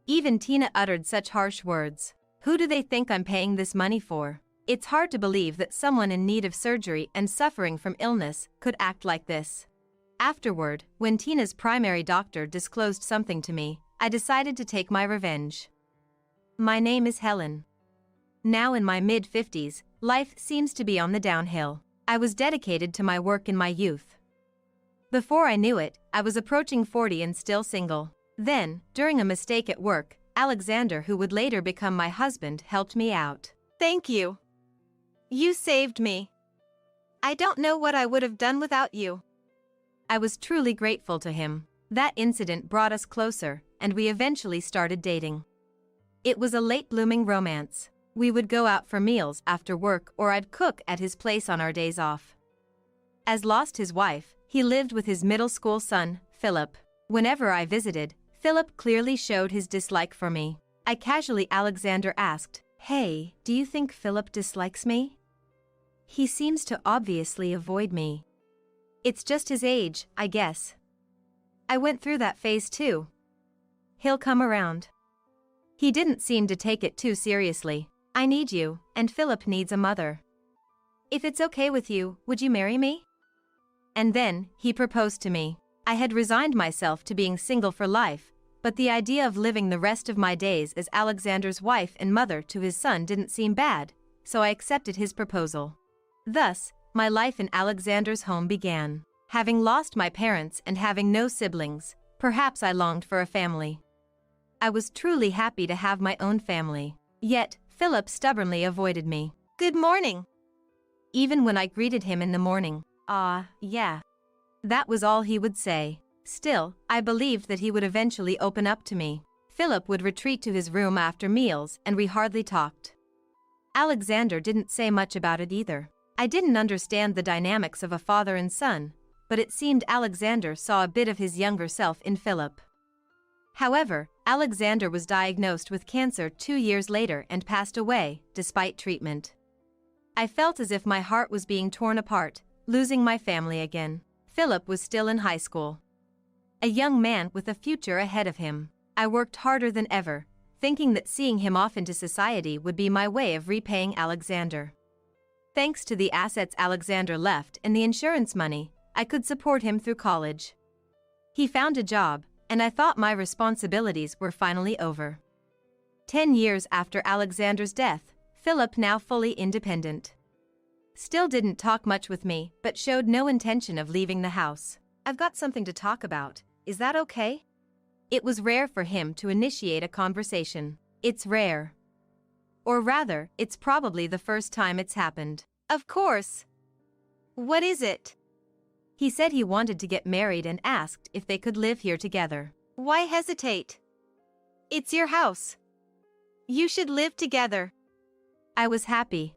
Even Tina uttered such harsh words. Who do they think I'm paying this money for? It's hard to believe that someone in need of surgery and suffering from illness could act like this. Afterward, when Tina's primary doctor disclosed something to me, I decided to take my revenge. My name is Helen. Now in my mid-50s, life seems to be on the downhill. I was dedicated to my work in my youth. Before I knew it, I was approaching 40 and still single. Then, during a mistake at work, Alexander, who would later become my husband, helped me out. Thank you. You saved me. I don't know what I would have done without you. I was truly grateful to him. That incident brought us closer, and we eventually started dating. It was a late-blooming romance. We would go out for meals after work, or I'd cook at his place on our days off. As lost his wife, he lived with his middle school son, Philip. Whenever I visited, Philip clearly showed his dislike for me. I casually Alexander asked, "Hey, do you think Philip dislikes me? He seems to obviously avoid me." "It's just his age, I guess. I went through that phase too. He'll come around." He didn't seem to take it too seriously. "I need you, and Philip needs a mother. If it's okay with you, would you marry me?" And then, he proposed to me. I had resigned myself to being single for life, but the idea of living the rest of my days as Alexander's wife and mother to his son didn't seem bad, so I accepted his proposal. Thus, my life in Alexander's home began. Having lost my parents and having no siblings, perhaps I longed for a family. I was truly happy to have my own family. Yet, Philip stubbornly avoided me. Good morning. Even when I greeted him in the morning, yeah. That was all he would say. Still, I believed that he would eventually open up to me. Philip would retreat to his room after meals, and we hardly talked. Alexander didn't say much about it either. I didn't understand the dynamics of a father and son, but it seemed Alexander saw a bit of his younger self in Philip. However, Alexander was diagnosed with cancer 2 years later and passed away, despite treatment. I felt as if my heart was being torn apart, losing my family again. Philip was still in high school. A young man with a future ahead of him. I worked harder than ever, thinking that seeing him off into society would be my way of repaying Alexander. Thanks to the assets Alexander left and the insurance money, I could support him through college. He found a job, and I thought my responsibilities were finally over. 10 years after Alexander's death, Philip, now fully independent, still didn't talk much with me, but showed no intention of leaving the house. "I've got something to talk about. Is that okay?" It was rare for him to initiate a conversation. It's rare. Or rather, it's probably the first time it's happened. Of course. What is it? He said he wanted to get married and asked if they could live here together. Why hesitate? It's your house. You should live together. I was happy.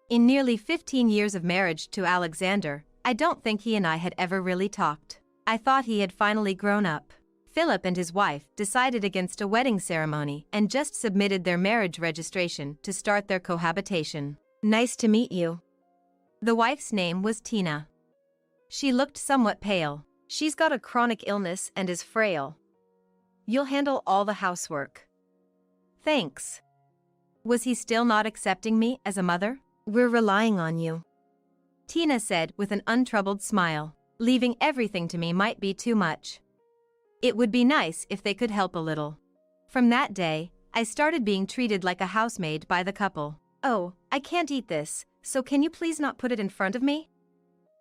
In nearly 15 years of marriage to Alexander, I don't think he and I had ever really talked. I thought he had finally grown up. Philip and his wife decided against a wedding ceremony and just submitted their marriage registration to start their cohabitation. "Nice to meet you." The wife's name was Tina. She looked somewhat pale. "She's got a chronic illness and is frail. You'll handle all the housework." "Thanks." Was he still not accepting me as a mother? "We're relying on you," Tina said with an untroubled smile. Leaving everything to me might be too much. It would be nice if they could help a little. From that day, I started being treated like a housemaid by the couple. "Oh, I can't eat this, so can you please not put it in front of me?"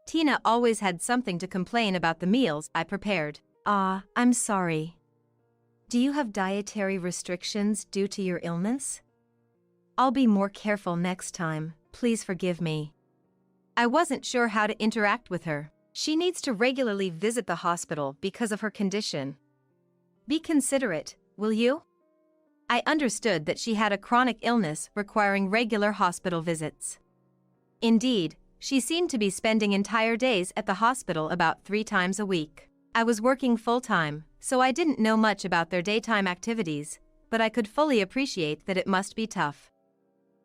Tina always had something to complain about the meals I prepared. I'm sorry. Do you have dietary restrictions due to your illness? I'll be more careful next time, please forgive me. I wasn't sure how to interact with her. She needs to regularly visit the hospital because of her condition. Be considerate, will you? I understood that she had a chronic illness requiring regular hospital visits. Indeed, she seemed to be spending entire days at the hospital about 3 times a week. I was working full-time, so I didn't know much about their daytime activities, but I could fully appreciate that it must be tough.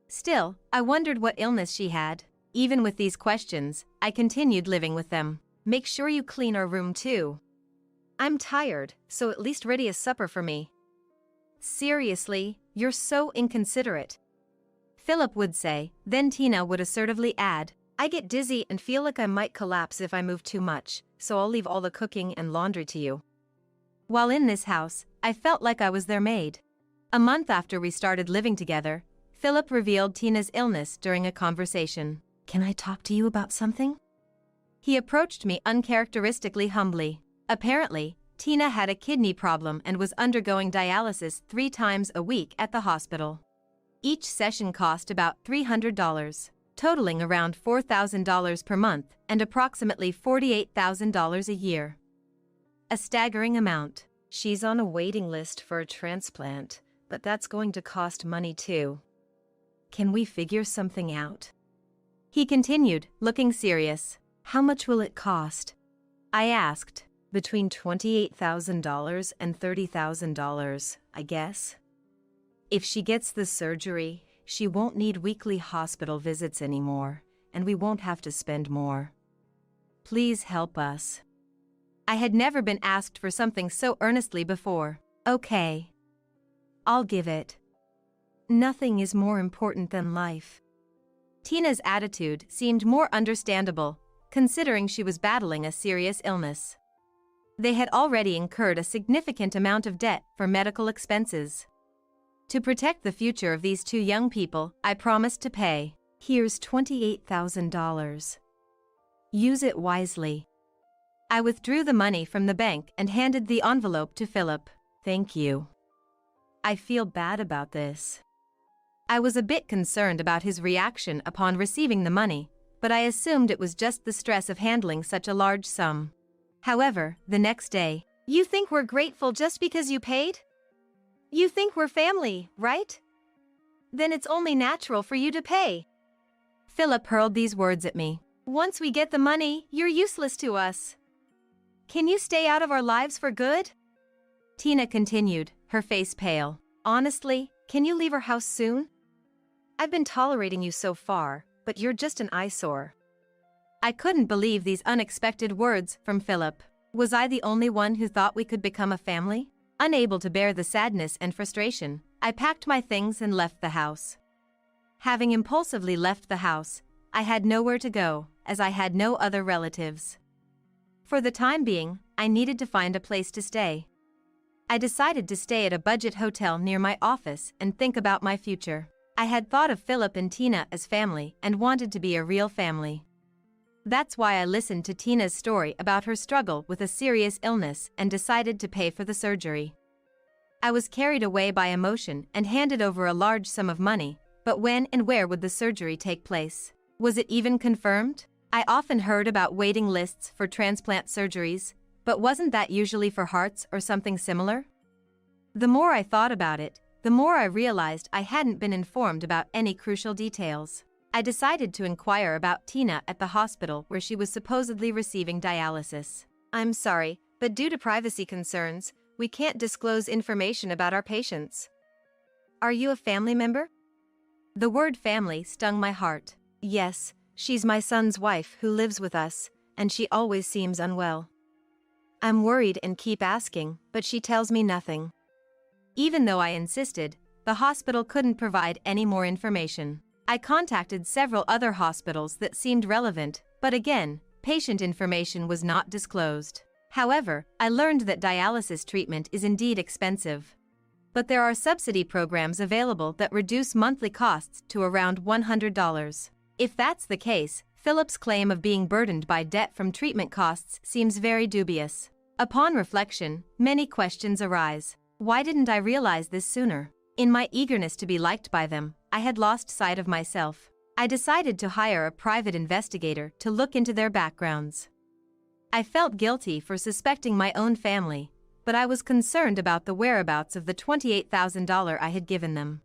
Still, I wondered what illness she had. Even with these questions, I continued living with them. Make sure you clean our room too. I'm tired, so at least ready a supper for me. Seriously, "You're so inconsiderate." Philip would say, then Tina would assertively add, "I get dizzy and feel like I might collapse if I move too much, so I'll leave all the cooking and laundry to you." While in this house, I felt like I was their maid. A month after we started living together, Philip revealed Tina's illness during a conversation. "Can I talk to you about something?" He approached me uncharacteristically humbly. Apparently, Tina had a kidney problem and was undergoing dialysis 3 times a week at the hospital. Each session cost about $300, totaling around $4,000 per month and approximately $48,000 a year. A staggering amount. "She's on a waiting list for a transplant, but that's going to cost money too. Can we figure something out?" He continued, looking serious. "How much will it cost?" I asked. "Between $28,000 and $30,000, I guess. If she gets the surgery, she won't need weekly hospital visits anymore, and we won't have to spend more. Please help us." I had never been asked for something so earnestly before. "Okay. I'll give it. Nothing is more important than life." Tina's attitude seemed more understandable, considering she was battling a serious illness. They had already incurred a significant amount of debt for medical expenses. To protect the future of these 2 young people, I promised to pay. "Here's $28,000. Use it wisely." I withdrew the money from the bank and handed the envelope to Philip. "Thank you. I feel bad about this." I was a bit concerned about his reaction upon receiving the money, but I assumed it was just the stress of handling such a large sum. However, the next day, "You think we're grateful just because you paid? You think we're family, right? Then it's only natural for you to pay." Philip hurled these words at me. "Once we get the money, you're useless to us. Can you stay out of our lives for good?" Tina continued, her face pale. "Honestly, can you leave our house soon? I've been tolerating you so far, but you're just an eyesore." I couldn't believe these unexpected words from Philip. Was I the only one who thought we could become a family? Unable to bear the sadness and frustration, I packed my things and left the house. Having impulsively left the house, I had nowhere to go, as I had no other relatives. For the time being, I needed to find a place to stay. I decided to stay at a budget hotel near my office and think about my future. I had thought of Philip and Tina as family and wanted to be a real family. That's why I listened to Tina's story about her struggle with a serious illness and decided to pay for the surgery. I was carried away by emotion and handed over a large sum of money, but when and where would the surgery take place? Was it even confirmed? I often heard about waiting lists for transplant surgeries, but wasn't that usually for hearts or something similar? The more I thought about it, the more I realized I hadn't been informed about any crucial details. I decided to inquire about Tina at the hospital where she was supposedly receiving dialysis. "I'm sorry, but due to privacy concerns, we can't disclose information about our patients. Are you a family member?" The word family stung my heart. "Yes, she's my son's wife who lives with us, and she always seems unwell. I'm worried and keep asking, but she tells me nothing." Even though I insisted, the hospital couldn't provide any more information. I contacted several other hospitals that seemed relevant, but again, patient information was not disclosed. However, I learned that dialysis treatment is indeed expensive. But there are subsidy programs available that reduce monthly costs to around $100. If that's the case, Philip's claim of being burdened by debt from treatment costs seems very dubious. Upon reflection, many questions arise. Why didn't I realize this sooner? In my eagerness to be liked by them, I had lost sight of myself. I decided to hire a private investigator to look into their backgrounds. I felt guilty for suspecting my own family, but I was concerned about the whereabouts of the $28,000 I had given them.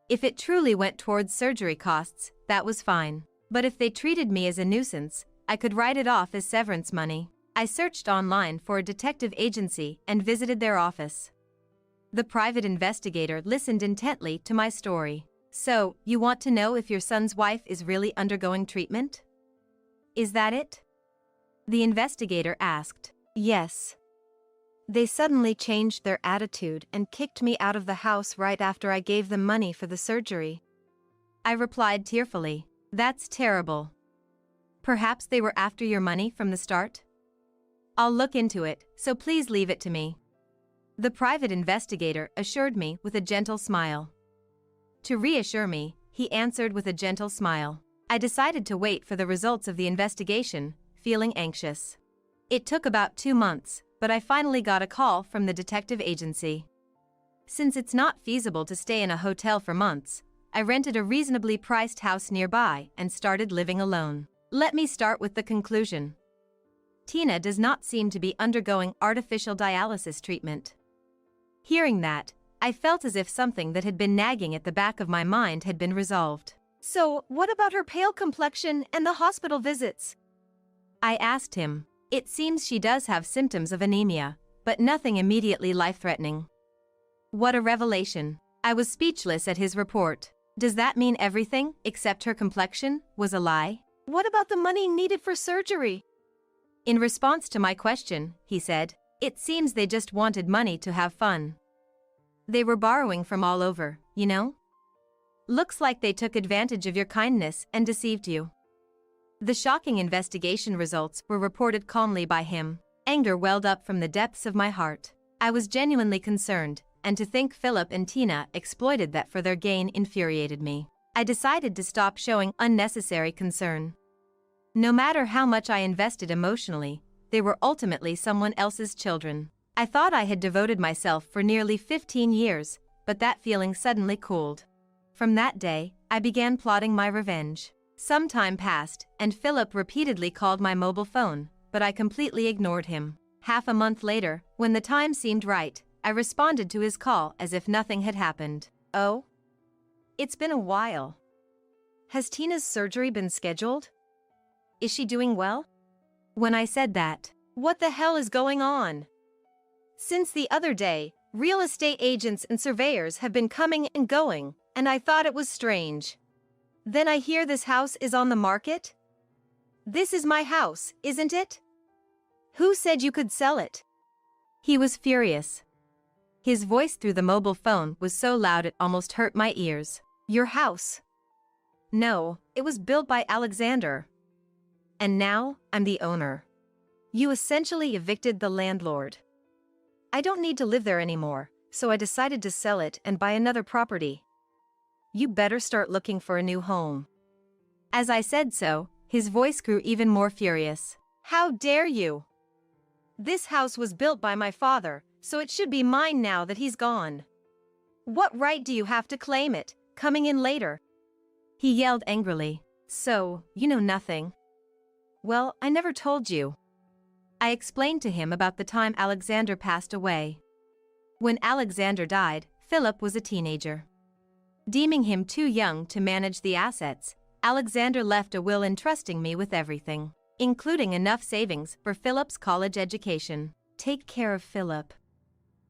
If it truly went towards surgery costs, that was fine. But if they treated me as a nuisance, I could write it off as severance money. I searched online for a detective agency and visited their office. The private investigator listened intently to my story. "So, you want to know if your son's wife is really undergoing treatment? Is that it?" The investigator asked. "Yes." They suddenly changed their attitude and kicked me out of the house right after I gave them money for the surgery. I replied tearfully, "That's terrible. Perhaps they were after your money from the start? I'll look into it, so please leave it to me." The private investigator assured me with a gentle smile. To reassure me, he answered with a gentle smile. I decided to wait for the results of the investigation, feeling anxious. It took about 2 months, but I finally got a call from the detective agency. Since it's not feasible to stay in a hotel for months, I rented a reasonably priced house nearby and started living alone. Let me start with the conclusion. Tina does not seem to be undergoing artificial dialysis treatment. Hearing that, I felt as if something that had been nagging at the back of my mind had been resolved. So, what about her pale complexion and the hospital visits? I asked him. It seems she does have symptoms of anemia, but nothing immediately life-threatening. What a revelation. I was speechless at his report. Does that mean everything, except her complexion, was a lie? What about the money needed for surgery? In response to my question, he said, "It seems they just wanted money to have fun. They were borrowing from all over, you know? Looks like they took advantage of your kindness and deceived you." The shocking investigation results were reported calmly by him. Anger welled up from the depths of my heart. I was genuinely concerned, and to think Philip and Tina exploited that for their gain infuriated me. I decided to stop showing unnecessary concern. No matter how much I invested emotionally, they were ultimately someone else's children. I thought I had devoted myself for nearly 15 years, but that feeling suddenly cooled. From that day, I began plotting my revenge. Some time passed, and Philip repeatedly called my mobile phone, but I completely ignored him. Half a month later, when the time seemed right, I responded to his call as if nothing had happened. "Oh? It's been a while. Has Tina's surgery been scheduled? Is she doing well?" When I said that, "What the hell is going on? Since the other day, real estate agents and surveyors have been coming and going, and I thought it was strange. Then I hear this house is on the market? This is my house, isn't it? Who said you could sell it?" he was furious. His voice through the mobile phone was so loud it almost hurt my ears. "Your house?" "No, it was built by Alexander. And now, I'm the owner. You essentially evicted the landlord. I don't need to live there anymore, so I decided to sell it and buy another property. You better start looking for a new home." As I said so, his voice grew even more furious. "How dare you? This house was built by my father, so it should be mine now that he's gone. What right do you have to claim it, coming in later?" He yelled angrily. "So, you know nothing?" "Well, I never told you." I explained to him about the time Alexander passed away. When Alexander died, Philip was a teenager. Deeming him too young to manage the assets, Alexander left a will entrusting me with everything, including enough savings for Philip's college education. "Take care of Philip,"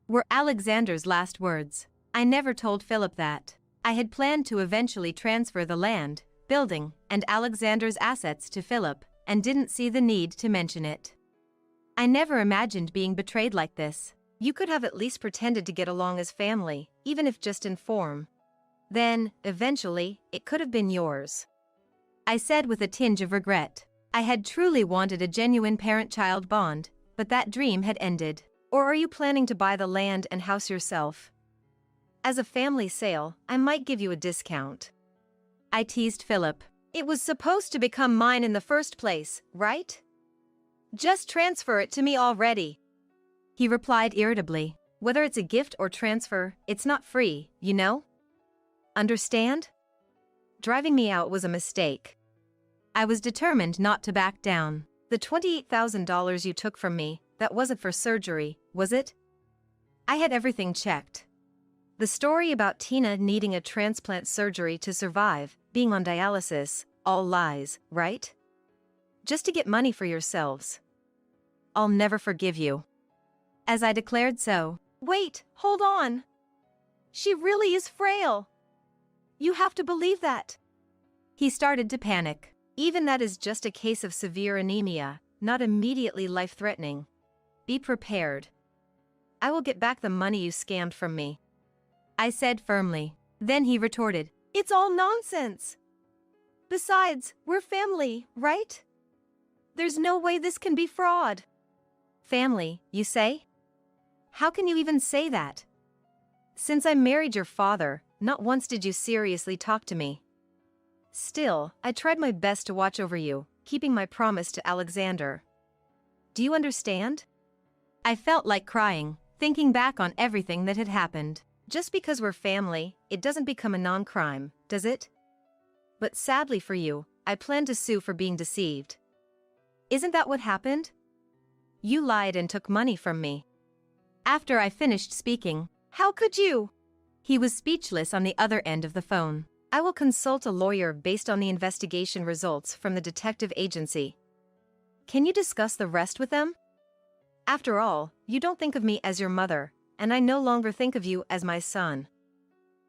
were Alexander's last words. I never told Philip that. I had planned to eventually transfer the land, building, and Alexander's assets to Philip, and didn't see the need to mention it. I never imagined being betrayed like this. You could have at least pretended to get along as family, even if just in form. Then, eventually, it could have been yours," I said with a tinge of regret. I had truly wanted a genuine parent-child bond, but that dream had ended. "Or are you planning to buy the land and house yourself? As a family sale, I might give you a discount." I teased Philip. "It was supposed to become mine in the first place, right? Just transfer it to me already." He replied irritably. "Whether it's a gift or transfer, it's not free, you know? Understand? Driving me out was a mistake." I was determined not to back down. "The $28,000 you took from me, that wasn't for surgery, was it? I had everything checked. The story about Tina needing a transplant surgery to survive, being on dialysis, all lies, right? Just to get money for yourselves. I'll never forgive you." As I declared so, "Wait, hold on. She really is frail. You have to believe that." He started to panic. "Even that is just a case of severe anemia, not immediately life-threatening. Be prepared." I will get back the money you scammed from me," I said firmly. Then he retorted, "It's all nonsense. Besides, we're family, right? There's no way this can be fraud." "Family, you say? How can you even say that? Since I married your father, not once did you seriously talk to me. Still, I tried my best to watch over you, keeping my promise to Alexander. Do you understand?" I felt like crying, thinking back on everything that had happened. Just because we're family, it doesn't become a non-crime, does it? But sadly for you, I plan to sue for being deceived. Isn't that what happened? You lied and took money from me. After I finished speaking, "How could you?" He was speechless on the other end of the phone. "I will consult a lawyer based on the investigation results from the detective agency. Can you discuss the rest with them? After all, you don't think of me as your mother, and I no longer think of you as my son.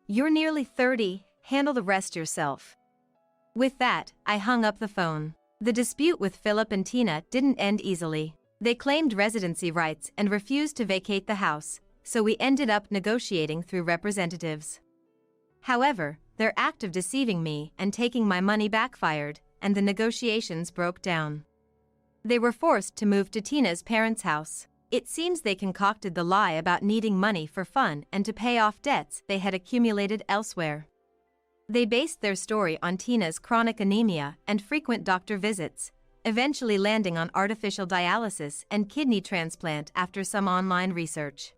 You're nearly 30, handle the rest yourself." With that, I hung up the phone. The dispute with Philip and Tina didn't end easily. They claimed residency rights and refused to vacate the house, so we ended up negotiating through representatives. However, their act of deceiving me and taking my money backfired, and the negotiations broke down. They were forced to move to Tina's parents' house. It seems they concocted the lie about needing money for fun and to pay off debts they had accumulated elsewhere. They based their story on Tina's chronic anemia and frequent doctor visits, eventually landing on artificial dialysis and kidney transplant after some online research.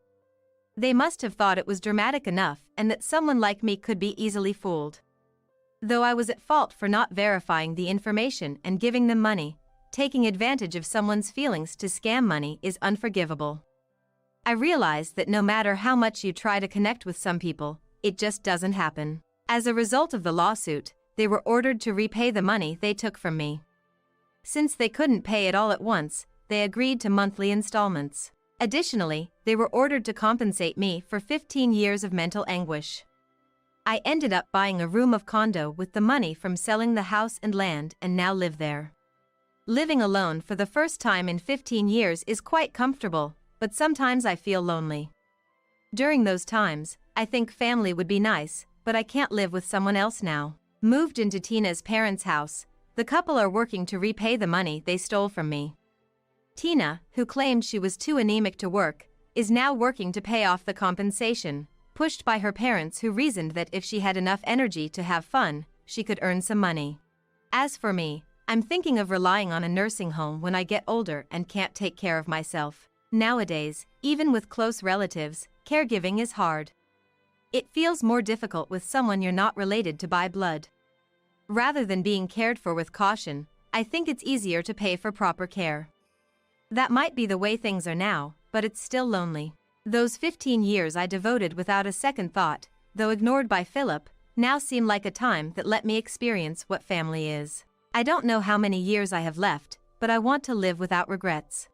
They must have thought it was dramatic enough and that someone like me could be easily fooled. Though I was at fault for not verifying the information and giving them money, taking advantage of someone's feelings to scam money is unforgivable. I realized that no matter how much you try to connect with some people, it just doesn't happen. As a result of the lawsuit, they were ordered to repay the money they took from me. Since they couldn't pay it all at once, they agreed to monthly installments. Additionally, they were ordered to compensate me for 15 years of mental anguish. I ended up buying a room of condo with the money from selling the house and land and now live there. Living alone for the first time in 15 years is quite comfortable, but sometimes I feel lonely. During those times, I think family would be nice, but I can't live with someone else now. Moved into Tina's parents' house, the couple are working to repay the money they stole from me. Tina, who claimed she was too anemic to work, is now working to pay off the compensation, pushed by her parents who reasoned that if she had enough energy to have fun, she could earn some money. As for me, I'm thinking of relying on a nursing home when I get older and can't take care of myself. Nowadays, even with close relatives, caregiving is hard. It feels more difficult with someone you're not related to by blood. Rather than being cared for with caution, I think it's easier to pay for proper care. That might be the way things are now, but it's still lonely. Those 15 years I devoted without a second thought, though ignored by Philip, now seem like a time that let me experience what family is. I don't know how many years I have left, but I want to live without regrets.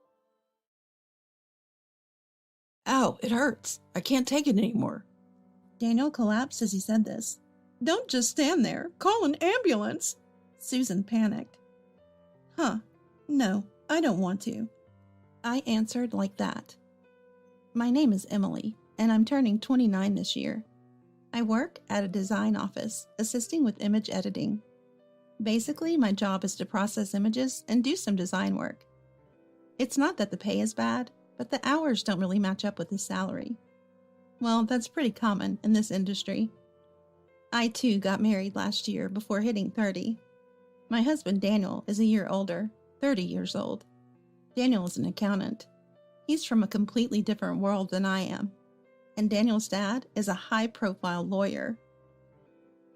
Ow, it hurts. I can't take it anymore. Daniel collapsed as he said this. Don't just stand there. Call an ambulance. Susan panicked. No, I don't want to. I answered like that. My name is Emily, and I'm turning 29 this year. I work at a design office, assisting with image editing. Basically, my job is to process images and do some design work. It's not that the pay is bad, but the hours don't really match up with the salary. Well, that's pretty common in this industry. I too got married last year before hitting 30. My husband Daniel is a year older, 30 years old. Daniel is an accountant. He's from a completely different world than I am. And Daniel's dad is a high-profile lawyer.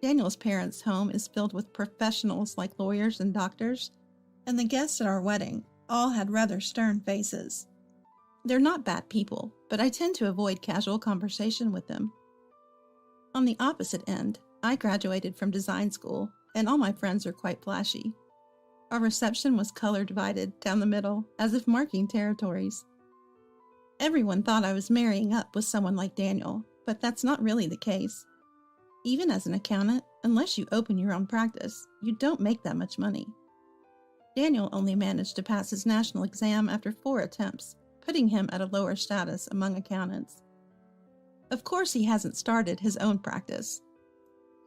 Daniel's parents' home is filled with professionals like lawyers and doctors, and the guests at our wedding all had rather stern faces. They're not bad people, but I tend to avoid casual conversation with them. On the opposite end, I graduated from design school, and all my friends are quite flashy. Our reception was color divided down the middle, as if marking territories. Everyone thought I was marrying up with someone like Daniel, but that's not really the case. Even as an accountant, unless you open your own practice, you don't make that much money. Daniel only managed to pass his national exam after 4 attempts, putting him at a lower status among accountants. Of course, he hasn't started his own practice.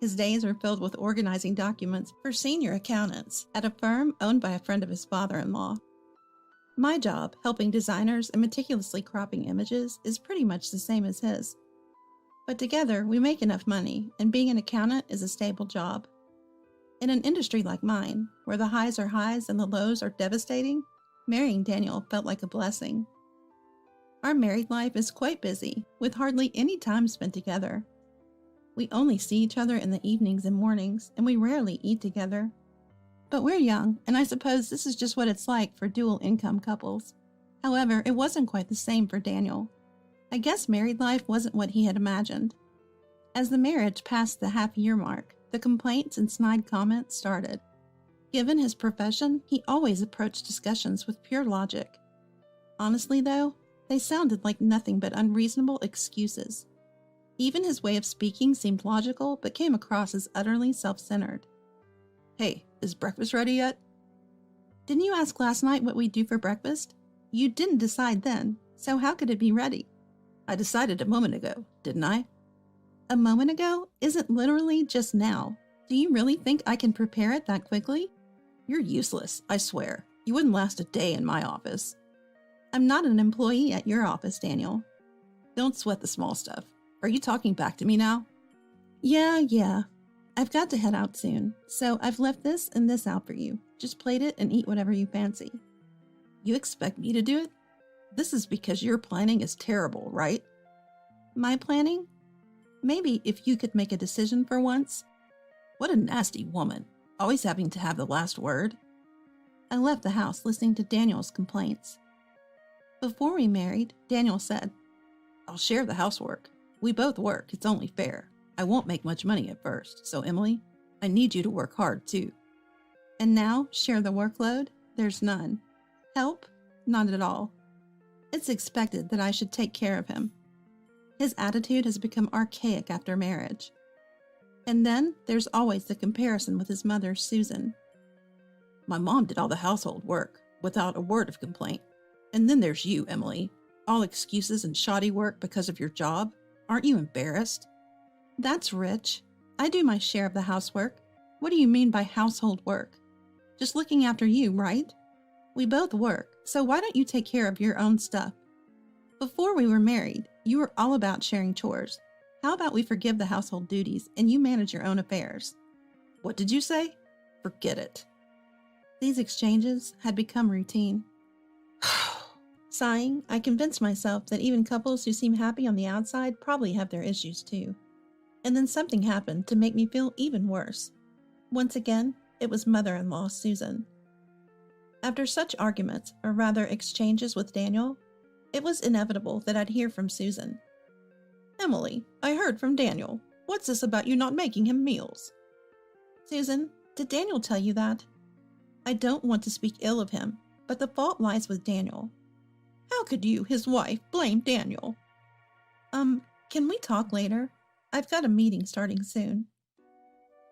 His days are filled with organizing documents for senior accountants at a firm owned by a friend of his father-in-law. My job, helping designers and meticulously cropping images, is pretty much the same as his. But together, we make enough money, and being an accountant is a stable job. In an industry like mine, where the highs are highs and the lows are devastating, marrying Daniel felt like a blessing. Our married life is quite busy, with hardly any time spent together. We only see each other in the evenings and mornings, and we rarely eat together. But we're young, and I suppose this is just what it's like for dual-income couples. However, it wasn't quite the same for Daniel. I guess married life wasn't what he had imagined. As the marriage passed the half-year mark, the complaints and snide comments started. Given his profession, he always approached discussions with pure logic. Honestly, though, they sounded like nothing but unreasonable excuses. Even his way of speaking seemed logical, but came across as utterly self-centered. "Hey, is breakfast ready yet?" "Didn't you ask last night what we'd do for breakfast? You didn't decide then, so how could it be ready?" "I decided a moment ago, didn't I?" "A moment ago isn't literally just now. Do you really think I can prepare it that quickly?" "You're useless, I swear. You wouldn't last a day in my office." "I'm not an employee at your office, Daniel." "Don't sweat the small stuff. Are you talking back to me now?" Yeah. I've got to head out soon, so I've left this and this out for you. Just plate it and eat whatever you fancy." "You expect me to do it? This is because your planning is terrible, right?" "My planning? Maybe if you could make a decision for once." "What a nasty woman, always having to have the last word." I left the house listening to Daniel's complaints. Before we married, Daniel said, "I'll share the housework. We both work, it's only fair. I won't make much money at first, so Emily, I need you to work hard too." And now, share the workload? There's none. Help? Not at all. It's expected that I should take care of him. His attitude has become archaic after marriage. And then there's always the comparison with his mother, Susan. "My mom did all the household work, without a word of complaint. And then there's you, Emily. All excuses and shoddy work because of your job. Aren't you embarrassed?" "That's rich. I do my share of the housework. What do you mean by household work? Just looking after you, right? We both work, so why don't you take care of your own stuff? Before we were married, you were all about sharing chores. How about we forgive the household duties and you manage your own affairs?" "What did you say?" "Forget it." These exchanges had become routine. Sighing, I convinced myself that even couples who seem happy on the outside probably have their issues too. And then something happened to make me feel even worse. Once again, it was mother-in-law Susan. After such arguments, or rather exchanges with Daniel, it was inevitable that I'd hear from Susan. "Emily, I heard from Daniel. What's this about you not making him meals?" "Susan, did Daniel tell you that?" "I don't want to speak ill of him, but the fault lies with Daniel." "How could you, his wife, blame Daniel?" Can we talk later? I've got a meeting starting soon."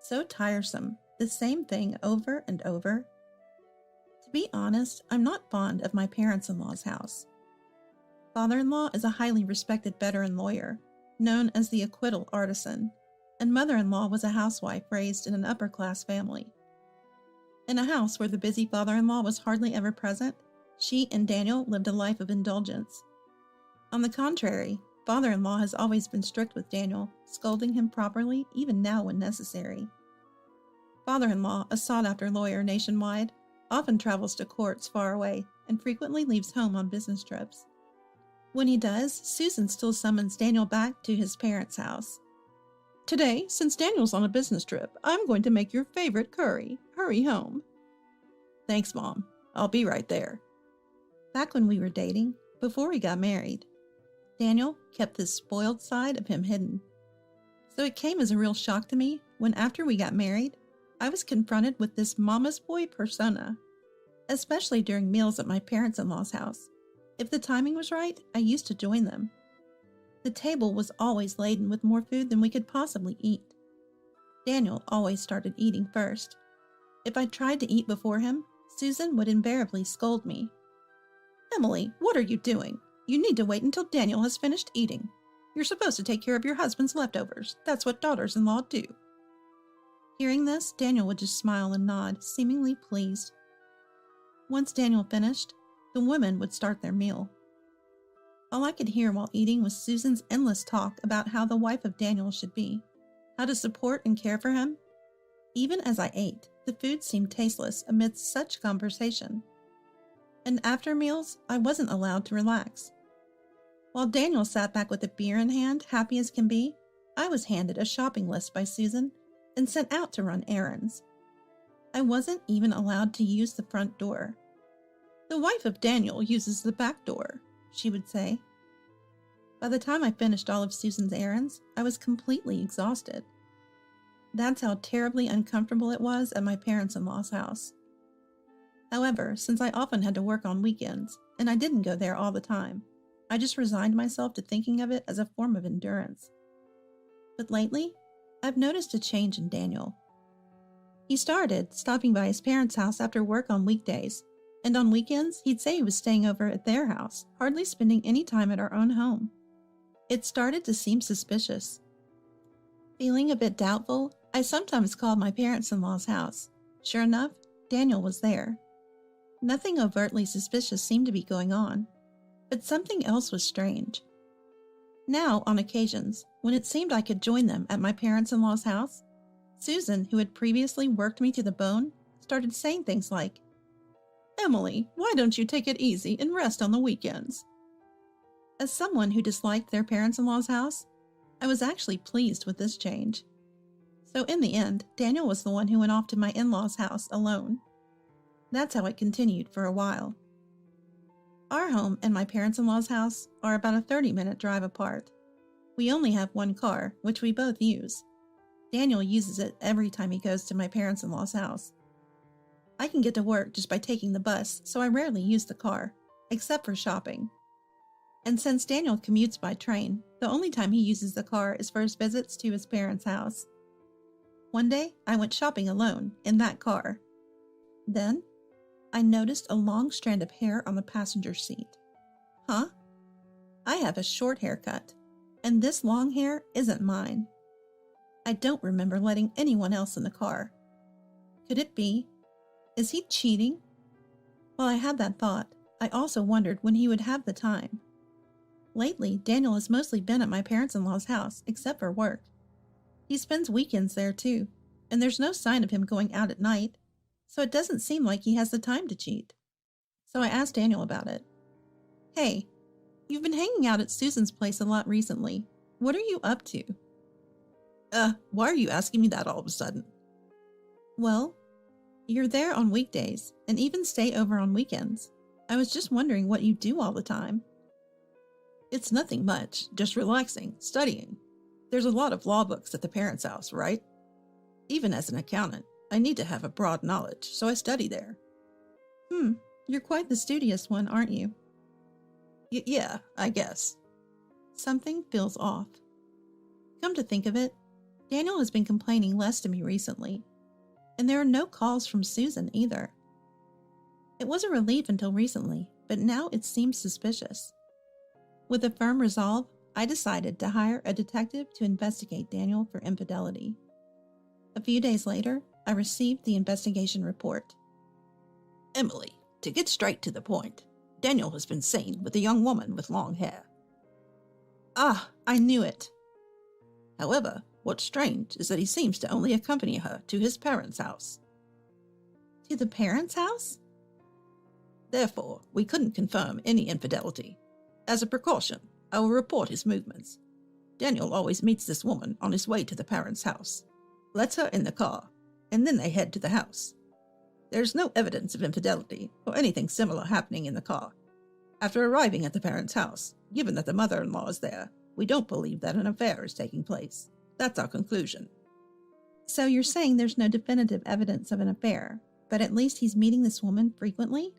So tiresome, the same thing over and over. To be honest, I'm not fond of my parents-in-law's house. Father-in-law is a highly respected veteran lawyer, known as the acquittal artisan, and mother-in-law was a housewife raised in an upper-class family. In a house where the busy father-in-law was hardly ever present, she and Daniel lived a life of indulgence. On the contrary, father-in-law has always been strict with Daniel, scolding him properly even now when necessary. Father-in-law, a sought-after lawyer nationwide, often travels to courts far away and frequently leaves home on business trips. When he does, Susan still summons Daniel back to his parents' house. "Today, since Daniel's on a business trip, I'm going to make your favorite curry. Hurry home." "Thanks, Mom. I'll be right there." Back when we were dating, before we got married, Daniel kept this spoiled side of him hidden. So it came as a real shock to me when after we got married, I was confronted with this mama's boy persona, especially during meals at my parents-in-law's house. If the timing was right, I used to join them. The table was always laden with more food than we could possibly eat. Daniel always started eating first. If I tried to eat before him, Susan would invariably scold me. Emily, what are you doing? You need to wait until Daniel has finished eating. You're supposed to take care of your husband's leftovers. That's what daughters-in-law do. Hearing this, Daniel would just smile and nod, seemingly pleased. Once Daniel finished, the women would start their meal. All I could hear while eating was Susan's endless talk about how the wife of Daniel should be, how to support and care for him. Even as I ate, the food seemed tasteless amidst such conversation. And after meals, I wasn't allowed to relax. While Daniel sat back with a beer in hand, happy as can be, I was handed a shopping list by Susan and sent out to run errands. I wasn't even allowed to use the front door. The wife of Daniel uses the back door, she would say. By the time I finished all of Susan's errands, I was completely exhausted. That's how terribly uncomfortable it was at my parents-in-law's house. However, since I often had to work on weekends, and I didn't go there all the time, I just resigned myself to thinking of it as a form of endurance. But lately, I've noticed a change in Daniel. He started stopping by his parents' house after work on weekdays, and on weekends, he'd say he was staying over at their house, hardly spending any time at our own home. It started to seem suspicious. Feeling a bit doubtful, I sometimes called my parents-in-law's house. Sure enough, Daniel was there. Nothing overtly suspicious seemed to be going on, but something else was strange. Now, on occasions, when it seemed I could join them at my parents-in-law's house, Susan, who had previously worked me to the bone, started saying things like, "Emily, why don't you take it easy and rest on the weekends?" As someone who disliked their parents-in-law's house, I was actually pleased with this change. So in the end, Daniel was the one who went off to my in-laws' house alone. That's how it continued for a while. Our home and my parents-in-law's house are about a 30-minute drive apart. We only have one car, which we both use. Daniel uses it every time he goes to my parents-in-law's house. I can get to work just by taking the bus, so I rarely use the car, except for shopping. And since Daniel commutes by train, the only time he uses the car is for his visits to his parents' house. One day, I went shopping alone, in that car. Then, I noticed a long strand of hair on the passenger seat. Huh? I have a short haircut, and this long hair isn't mine. I don't remember letting anyone else in the car. Could it be? Is he cheating? While I had that thought, I also wondered when he would have the time. Lately, Daniel has mostly been at my parents-in-law's house, except for work. He spends weekends there too, and there's no sign of him going out at night, so it doesn't seem like he has the time to cheat. So I asked Daniel about it. "Hey, you've been hanging out at Susan's place a lot recently. What are you up to?" Why are you asking me that all of a sudden?" "Well, you're there on weekdays, and even stay over on weekends. I was just wondering what you do all the time." "It's nothing much, just relaxing, studying. There's a lot of law books at the parents' house, right? Even as an accountant, I need to have a broad knowledge, so I study there." You're quite the studious one, aren't you?" Yeah, I guess." Something feels off. Come to think of it, Daniel has been complaining less to me recently, and there are no calls from Susan either. It was a relief until recently, but now it seems suspicious. With a firm resolve, I decided to hire a detective to investigate Daniel for infidelity. A few days later, I received the investigation report. "Emily, to get straight to the point, Daniel has been seen with a young woman with long hair." "Ah, I knew it." "However, what's strange is that he seems to only accompany her to his parents' house." "To the parents' house?" "Therefore, we couldn't confirm any infidelity. As a precaution, I will report his movements. Daniel always meets this woman on his way to the parents' house, lets her in the car, and then they head to the house. There's no evidence of infidelity or anything similar happening in the car. After arriving at the parents' house, given that the mother-in-law is there, we don't believe that an affair is taking place. That's our conclusion." "So you're saying there's no definitive evidence of an affair, but at least he's meeting this woman frequently?"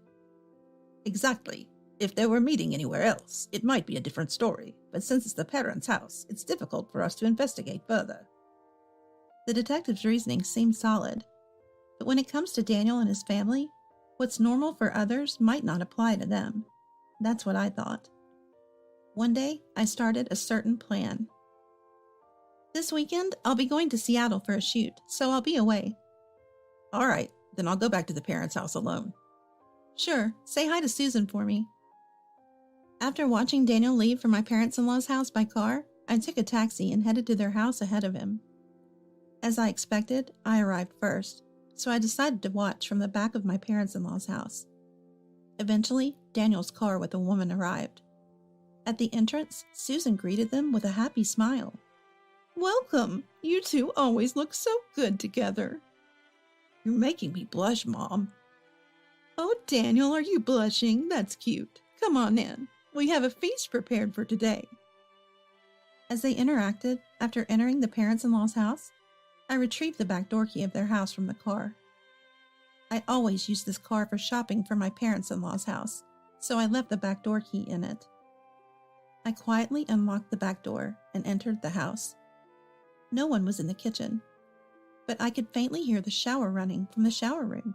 "Exactly. If they were meeting anywhere else, it might be a different story, but since it's the parents' house, it's difficult for us to investigate further." The detective's reasoning seemed solid, but when it comes to Daniel and his family, what's normal for others might not apply to them. That's what I thought. One day, I started a certain plan. This weekend, I'll be going to Seattle for a shoot, so I'll be away. All right, then I'll go back to the parents' house alone. Sure, say hi to Susan for me. After watching Daniel leave from my parents-in-law's house by car, I took a taxi and headed to their house ahead of him. As I expected, I arrived first, so I decided to watch from the back of my parents-in-law's house. Eventually, Daniel's car with a woman arrived. At the entrance, Susan greeted them with a happy smile. Welcome! You two always look so good together. You're making me blush, Mom. Oh, Daniel, are you blushing? That's cute. Come on in. We have a feast prepared for today. As they interacted, after entering the parents-in-law's house, I retrieved the back door key of their house from the car. I always use this car for shopping for my parents-in-law's house, so I left the back door key in it. I quietly unlocked the back door and entered the house. No one was in the kitchen, but I could faintly hear the shower running from the shower room.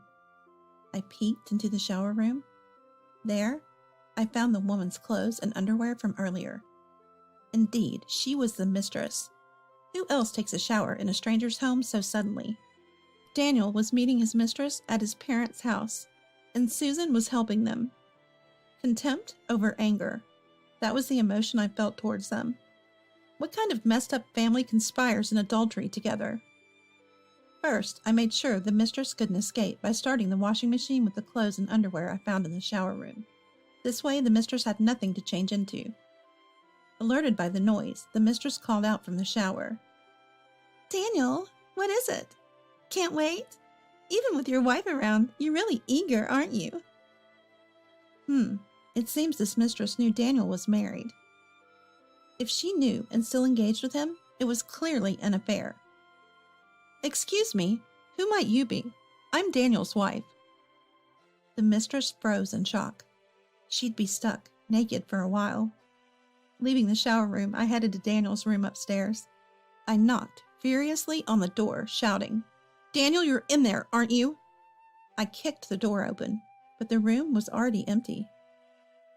I peeked into the shower room. There, I found the woman's clothes and underwear from earlier. Indeed, she was the mistress. Who else takes a shower in a stranger's home so suddenly? Daniel was meeting his mistress at his parents' house, and Susan was helping them. Contempt over anger. That was the emotion I felt towards them. What kind of messed up family conspires in adultery together? First, I made sure the mistress couldn't escape by starting the washing machine with the clothes and underwear I found in the shower room. This way, the mistress had nothing to change into. Alerted by the noise, the mistress called out from the shower. Daniel, what is it? Can't wait? Even with your wife around, you're really eager, aren't you? It seems this mistress knew Daniel was married. If she knew and still engaged with him, it was clearly an affair. Excuse me, who might you be? I'm Daniel's wife. The mistress froze in shock. She'd be stuck, naked for a while. Leaving the shower room, I headed to Daniel's room upstairs. I knocked furiously on the door, shouting, "Daniel, you're in there, aren't you?" I kicked the door open, but the room was already empty.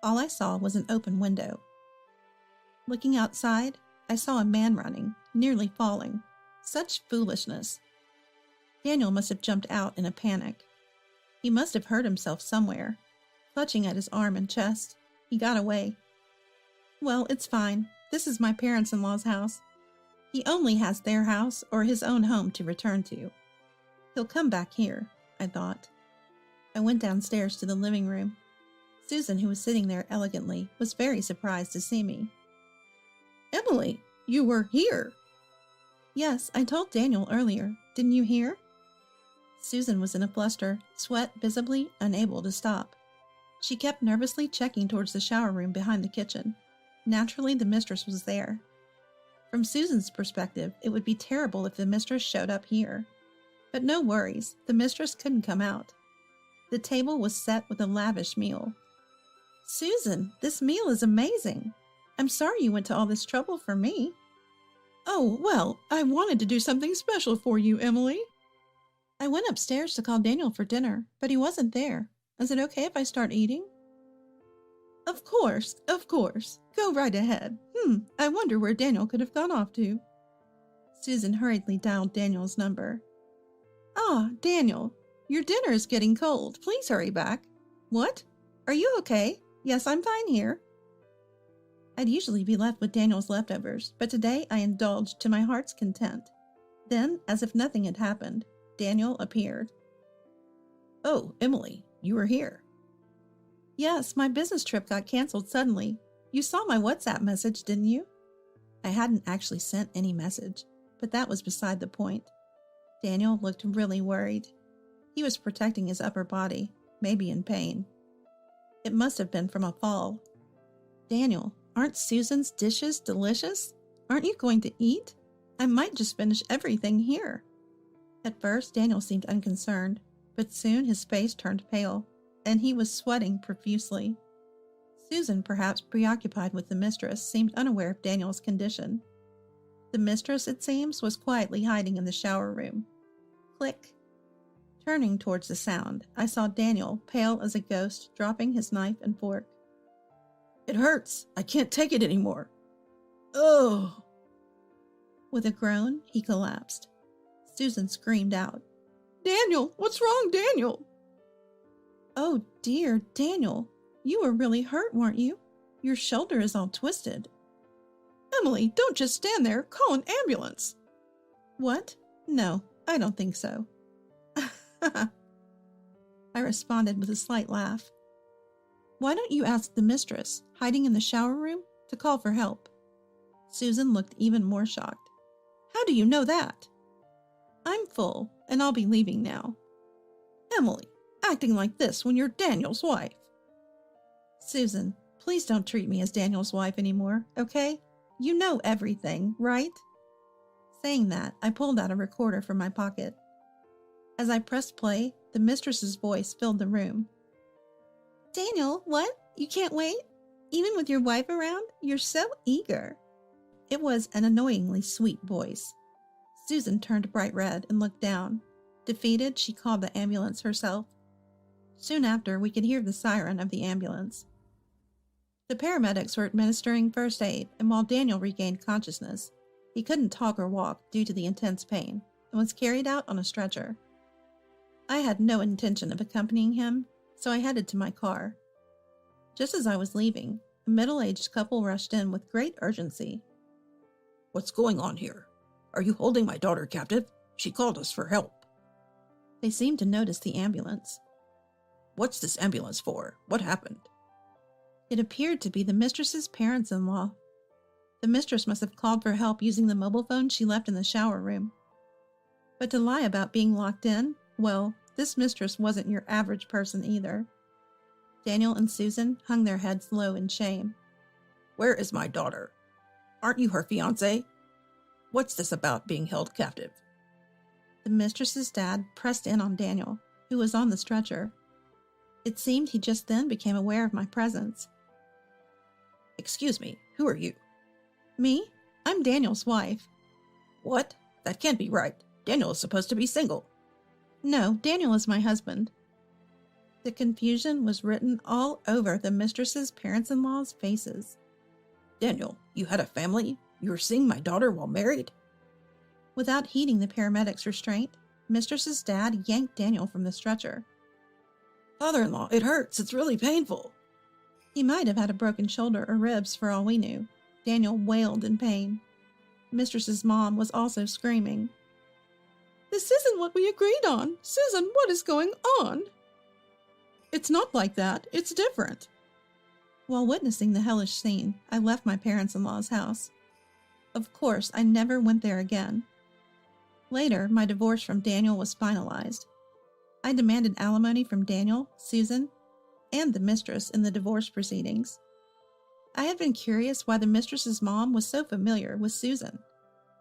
All I saw was an open window. Looking outside, I saw a man running, nearly falling. Such foolishness. Daniel must have jumped out in a panic. He must have hurt himself somewhere. Clutching at his arm and chest, he got away. Well, it's fine. This is my parents-in-law's house. He only has their house or his own home to return to. He'll come back here, I thought. I went downstairs to the living room. Susan, who was sitting there elegantly, was very surprised to see me. Emily, you were here. Yes, I told Daniel earlier. Didn't you hear? Susan was in a fluster, sweat visibly unable to stop. She kept nervously checking towards the shower room behind the kitchen. Naturally, the mistress was there. From Susan's perspective, it would be terrible if the mistress showed up here. But no worries, the mistress couldn't come out. The table was set with a lavish meal. Susan, this meal is amazing. I'm sorry you went to all this trouble for me. Oh, well, I wanted to do something special for you, Emily. I went upstairs to call Daniel for dinner, but he wasn't there. Is it okay if I start eating? Of course, of course. Go right ahead. I wonder where Daniel could have gone off to. Susan hurriedly dialed Daniel's number. Ah, Daniel, your dinner is getting cold. Please hurry back. What? Are you okay? Yes, I'm fine here. I'd usually be left with Daniel's leftovers, but today I indulged to my heart's content. Then, as if nothing had happened, Daniel appeared. Oh, Emily, you were here. Yes, my business trip got canceled suddenly. You saw my WhatsApp message, didn't you? I hadn't actually sent any message, but that was beside the point. Daniel looked really worried. He was protecting his upper body, maybe in pain. It must have been from a fall. Daniel, aren't Susan's dishes delicious? Aren't you going to eat? I might just finish everything here. At first, Daniel seemed unconcerned, but soon his face turned pale, and he was sweating profusely. Susan, perhaps preoccupied with the mistress, seemed unaware of Daniel's condition. The mistress, it seems, was quietly hiding in the shower room. Click. Turning towards the sound, I saw Daniel, pale as a ghost, dropping his knife and fork. It hurts. I can't take it anymore. Oh. With a groan, he collapsed. Susan screamed out, Daniel, what's wrong, Daniel? "Oh dear, Daniel, you were really hurt, weren't you? Your shoulder is all twisted." Emily, don't just stand there. Call an ambulance. "What? No, I don't think so." I responded with a slight laugh. "Why don't you ask the mistress, hiding in the shower room, to call for help?" Susan looked even more shocked. How do you know that? "I'm full, and I'll be leaving now." Emily, acting like this when you're Daniel's wife. "Susan, please don't treat me as Daniel's wife anymore, okay? You know everything, right?" Saying that, I pulled out a recorder from my pocket. As I pressed play, the mistress's voice filled the room. "Daniel, what? You can't wait? Even with your wife around? You're so eager." It was an annoyingly sweet voice. Susan turned bright red and looked down. Defeated, she called the ambulance herself. Soon after, we could hear the siren of the ambulance. The paramedics were administering first aid, and while Daniel regained consciousness, he couldn't talk or walk due to the intense pain and was carried out on a stretcher. I had no intention of accompanying him, so I headed to my car. Just as I was leaving, a middle-aged couple rushed in with great urgency. What's going on here? Are you holding my daughter captive? She called us for help. They seemed to notice the ambulance. What's this ambulance for? What happened? It appeared to be the mistress's parents-in-law. The mistress must have called for help using the mobile phone she left in the shower room. But to lie about being locked in, well, this mistress wasn't your average person either. Daniel and Susan hung their heads low in shame. Where is my daughter? Aren't you her fiancé? What's this about being held captive? The mistress's dad pressed in on Daniel, who was on the stretcher. It seemed he just then became aware of my presence. Excuse me, who are you? Me? I'm Daniel's wife. What? That can't be right. Daniel is supposed to be single. No, Daniel is my husband. The confusion was written all over the mistress's parents-in-law's faces. Daniel, you had a family? You were seeing my daughter while married? Without heeding the paramedic's restraint, mistress's dad yanked Daniel from the stretcher. Father-in-law, it hurts. It's really painful. He might have had a broken shoulder or ribs for all we knew. Daniel wailed in pain. Mistress's mom was also screaming. This isn't what we agreed on. Susan, what is going on? It's not like that. It's different. While witnessing the hellish scene, I left my parents-in-law's house. Of course, I never went there again. Later, my divorce from Daniel was finalized. I demanded alimony from Daniel, Susan, and the mistress in the divorce proceedings. I had been curious why the mistress's mom was so familiar with Susan,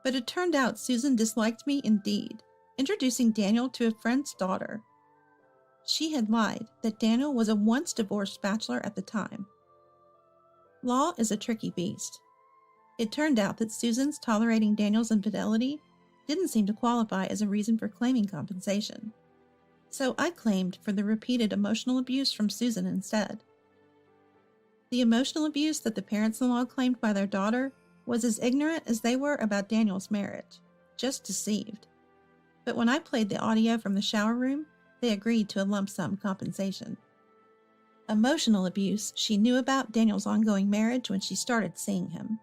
but it turned out Susan disliked me indeed, introducing Daniel to a friend's daughter. She had lied that Daniel was a once-divorced bachelor at the time. Law is a tricky beast. It turned out that Susan's tolerating Daniel's infidelity didn't seem to qualify as a reason for claiming compensation. So I claimed for the repeated emotional abuse from Susan instead. The emotional abuse that the parents-in-law claimed by their daughter was as ignorant as they were about Daniel's marriage, just deceived. But when I played the audio from the shower room, they agreed to a lump sum compensation. Emotional abuse she knew about Daniel's ongoing marriage when she started seeing him.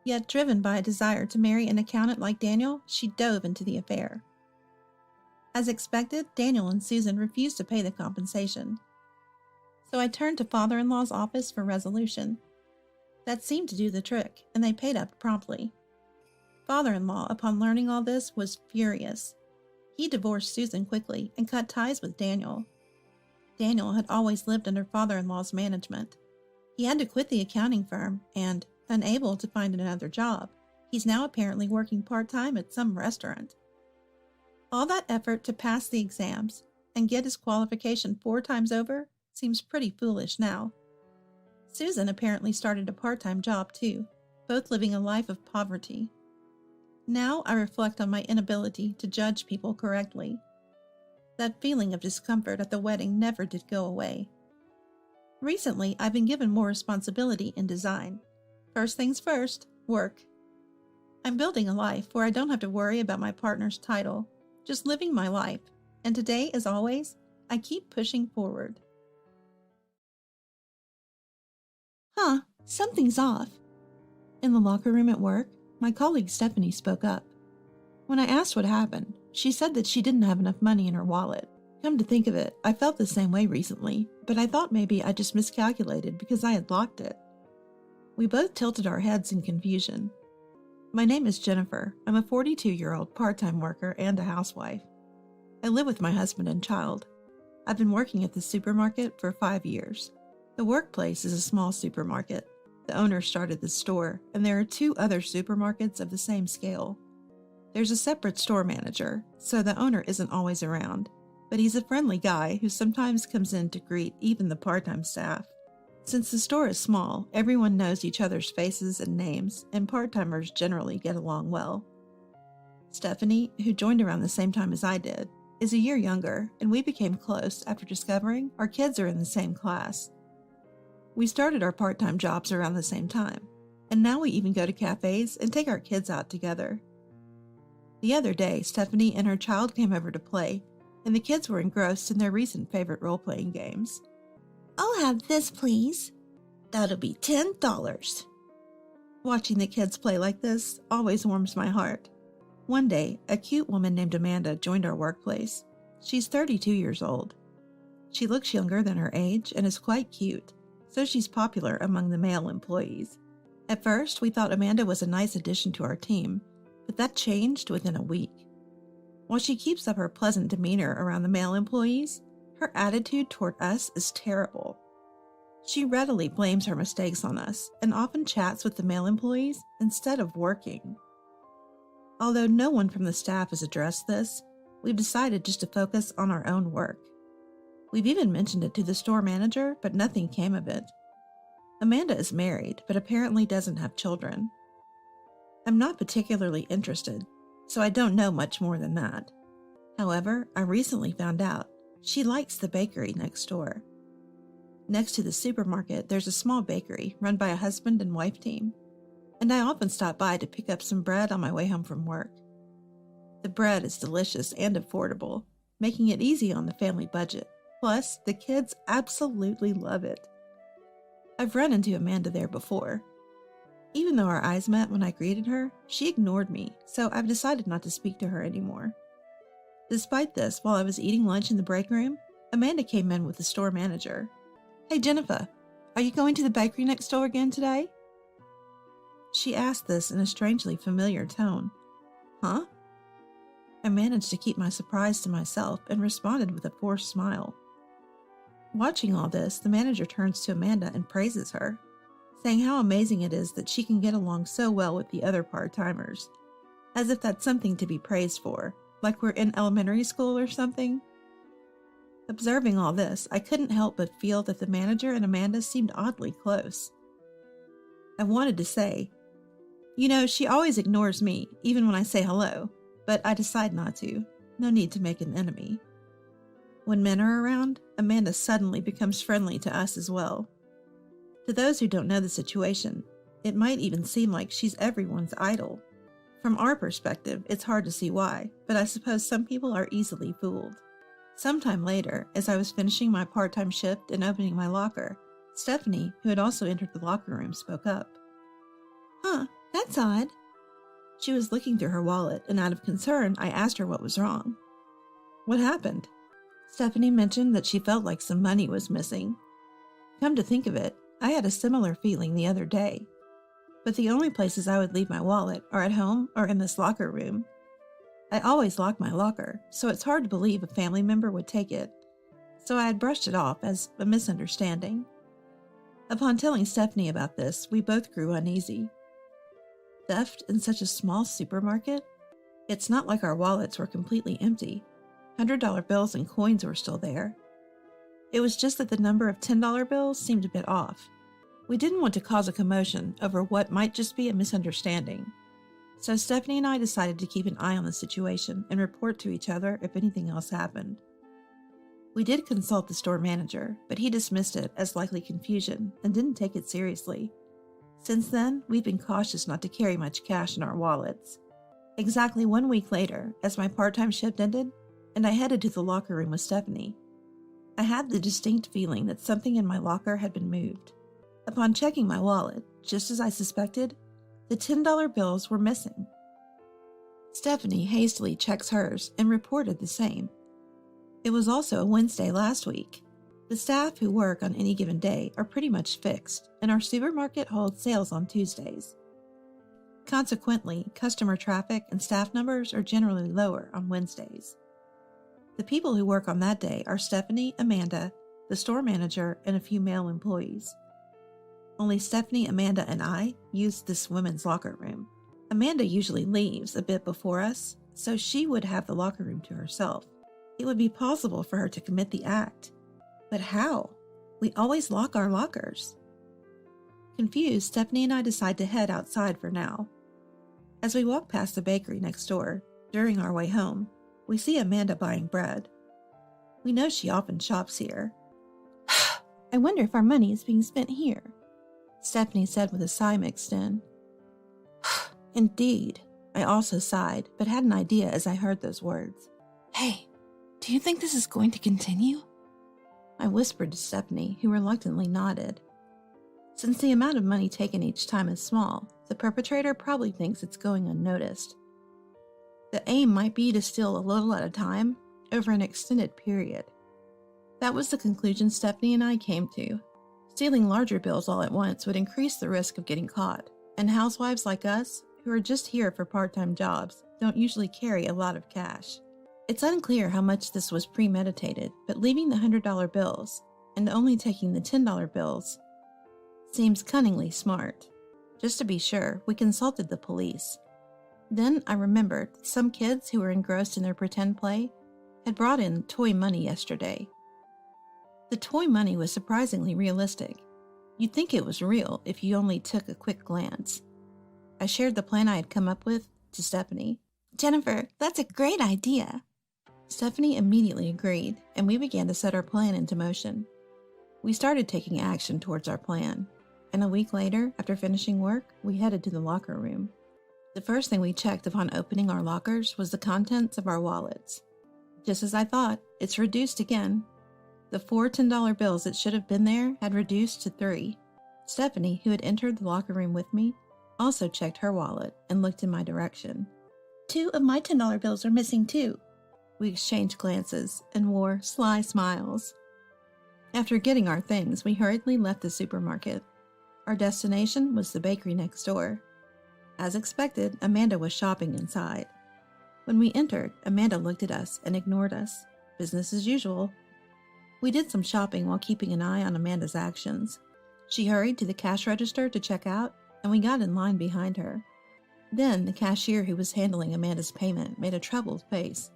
Yet driven by a desire to marry an accountant like Daniel, she dove into the affair. As expected, Daniel and Susan refused to pay the compensation. So I turned to father-in-law's office for resolution. That seemed to do the trick, and they paid up promptly. Father-in-law, upon learning all this, was furious. He divorced Susan quickly and cut ties with Daniel. Daniel had always lived under father-in-law's management. He had to quit the accounting firm and, unable to find another job, he's now apparently working part-time at some restaurant. All that effort to pass the exams and get his qualification 4 times over seems pretty foolish now. Susan apparently started a part-time job too, both living a life of poverty. Now I reflect on my inability to judge people correctly. That feeling of discomfort at the wedding never did go away. Recently, I've been given more responsibility in design. First things first, work. I'm building a life where I don't have to worry about my partner's title, just living my life. And today, as always, I keep pushing forward. Something's off. In the locker room at work, my colleague Stephanie spoke up. When I asked what happened, she said that she didn't have enough money in her wallet. Come to think of it, I felt the same way recently, but I thought maybe I just miscalculated because I had locked it. We both tilted our heads in confusion. My name is Jennifer. I'm a 42-year-old part-time worker and a housewife. I live with my husband and child. I've been working at the supermarket for 5 years. The workplace is a small supermarket. The owner started the store, and there are 2 other supermarkets of the same scale. There's a separate store manager, so the owner isn't always around, but he's a friendly guy who sometimes comes in to greet even the part-time staff. Since the store is small, everyone knows each other's faces and names, and part-timers generally get along well. Stephanie, who joined around the same time as I did, is a year younger, and we became close after discovering our kids are in the same class. We started our part-time jobs around the same time, and now we even go to cafes and take our kids out together. The other day, Stephanie and her child came over to play, and the kids were engrossed in their recent favorite role-playing games. I'll have this, please. That'll be $10. Watching the kids play like this always warms my heart. One day, a cute woman named Amanda joined our workplace. She's 32 years old. She looks younger than her age and is quite cute, so she's popular among the male employees. At first, we thought Amanda was a nice addition to our team, but that changed within a week. While she keeps up her pleasant demeanor around the male employees, her attitude toward us is terrible. She readily blames her mistakes on us and often chats with the male employees instead of working. Although no one from the staff has addressed this, we've decided just to focus on our own work. We've even mentioned it to the store manager, but nothing came of it. Amanda is married, but apparently doesn't have children. I'm not particularly interested, so I don't know much more than that. However, I recently found out she likes the bakery next door. Next to the supermarket, there's a small bakery run by a husband and wife team, and I often stop by to pick up some bread on my way home from work. The bread is delicious and affordable, making it easy on the family budget. Plus, the kids absolutely love it. I've run into Amanda there before. Even though our eyes met when I greeted her, she ignored me, so I've decided not to speak to her anymore. Despite this, while I was eating lunch in the break room, Amanda came in with the store manager. "Hey Jennifer, are you going to the bakery next door again today?" She asked this in a strangely familiar tone. "Huh?" I managed to keep my surprise to myself and responded with a forced smile. Watching all this, the manager turns to Amanda and praises her, saying how amazing it is that she can get along so well with the other part-timers, as if that's something to be praised for, like we're in elementary school or something. Observing all this, I couldn't help but feel that the manager and Amanda seemed oddly close. I wanted to say, she always ignores me, even when I say hello, but I decide not to. No need to make an enemy. When men are around, Amanda suddenly becomes friendly to us as well. To those who don't know the situation, it might even seem like she's everyone's idol. From our perspective, it's hard to see why, but I suppose some people are easily fooled. Sometime later, as I was finishing my part-time shift and opening my locker, Stephanie, who had also entered the locker room, spoke up. That's odd." She was looking through her wallet, and out of concern, I asked her what was wrong. "What happened?" Stephanie mentioned that she felt like some money was missing. Come to think of it, I had a similar feeling the other day. But the only places I would leave my wallet are at home or in this locker room. I always lock my locker, so it's hard to believe a family member would take it. So I had brushed it off as a misunderstanding. Upon telling Stephanie about this, we both grew uneasy. Theft in such a small supermarket? It's not like our wallets were completely empty. $100 bills and coins were still there. It was just that the number of $10 bills seemed a bit off. We didn't want to cause a commotion over what might just be a misunderstanding. So Stephanie and I decided to keep an eye on the situation and report to each other if anything else happened. We did consult the store manager, but he dismissed it as likely confusion and didn't take it seriously. Since then, we've been cautious not to carry much cash in our wallets. Exactly 1 week later, as my part-time shift ended, and I headed to the locker room with Stephanie, I had the distinct feeling that something in my locker had been moved. Upon checking my wallet, just as I suspected, the $10 bills were missing. Stephanie hastily checks hers and reported the same. It was also a Wednesday last week. The staff who work on any given day are pretty much fixed, and our supermarket holds sales on Tuesdays. Consequently, customer traffic and staff numbers are generally lower on Wednesdays. The people who work on that day are Stephanie, Amanda, the store manager, and a few male employees. Only Stephanie, Amanda, and I use this women's locker room. Amanda usually leaves a bit before us, so she would have the locker room to herself. It would be possible for her to commit the act. But how? We always lock our lockers. Confused, Stephanie and I decide to head outside for now. As we walk past the bakery next door, during our way home, we see Amanda buying bread. We know she often shops here. I wonder if our money is being spent here, Stephanie said with a sigh mixed in. Indeed, I also sighed, but had an idea as I heard those words. Hey, do you think this is going to continue? I whispered to Stephanie, who reluctantly nodded. Since the amount of money taken each time is small, the perpetrator probably thinks it's going unnoticed. The aim might be to steal a little at a time over an extended period. That was the conclusion Stephanie and I came to. Stealing larger bills all at once would increase the risk of getting caught, and housewives like us, who are just here for part-time jobs, don't usually carry a lot of cash. It's unclear how much this was premeditated, but leaving the $100 bills and only taking the $10 bills seems cunningly smart. Just to be sure, we consulted the police. Then I remembered that some kids who were engrossed in their pretend play had brought in toy money yesterday. The toy money was surprisingly realistic. You'd think it was real if you only took a quick glance. I shared the plan I had come up with to Stephanie. Jennifer, that's a great idea. Stephanie immediately agreed, and we began to set our plan into motion. We started taking action towards our plan, and a week later, after finishing work, we headed to the locker room. The first thing we checked upon opening our lockers was the contents of our wallets. Just as I thought, it's reduced again. The 4 $10 bills that should have been there had reduced to 3. Stephanie, who had entered the locker room with me, also checked her wallet and looked in my direction. 2 of my $10 bills are missing too. We exchanged glances and wore sly smiles. After getting our things, we hurriedly left the supermarket. Our destination was the bakery next door. As expected, Amanda was shopping inside. When we entered, Amanda looked at us and ignored us. Business as usual. We did some shopping while keeping an eye on Amanda's actions. She hurried to the cash register to check out, and we got in line behind her. Then the cashier who was handling Amanda's payment made a troubled face.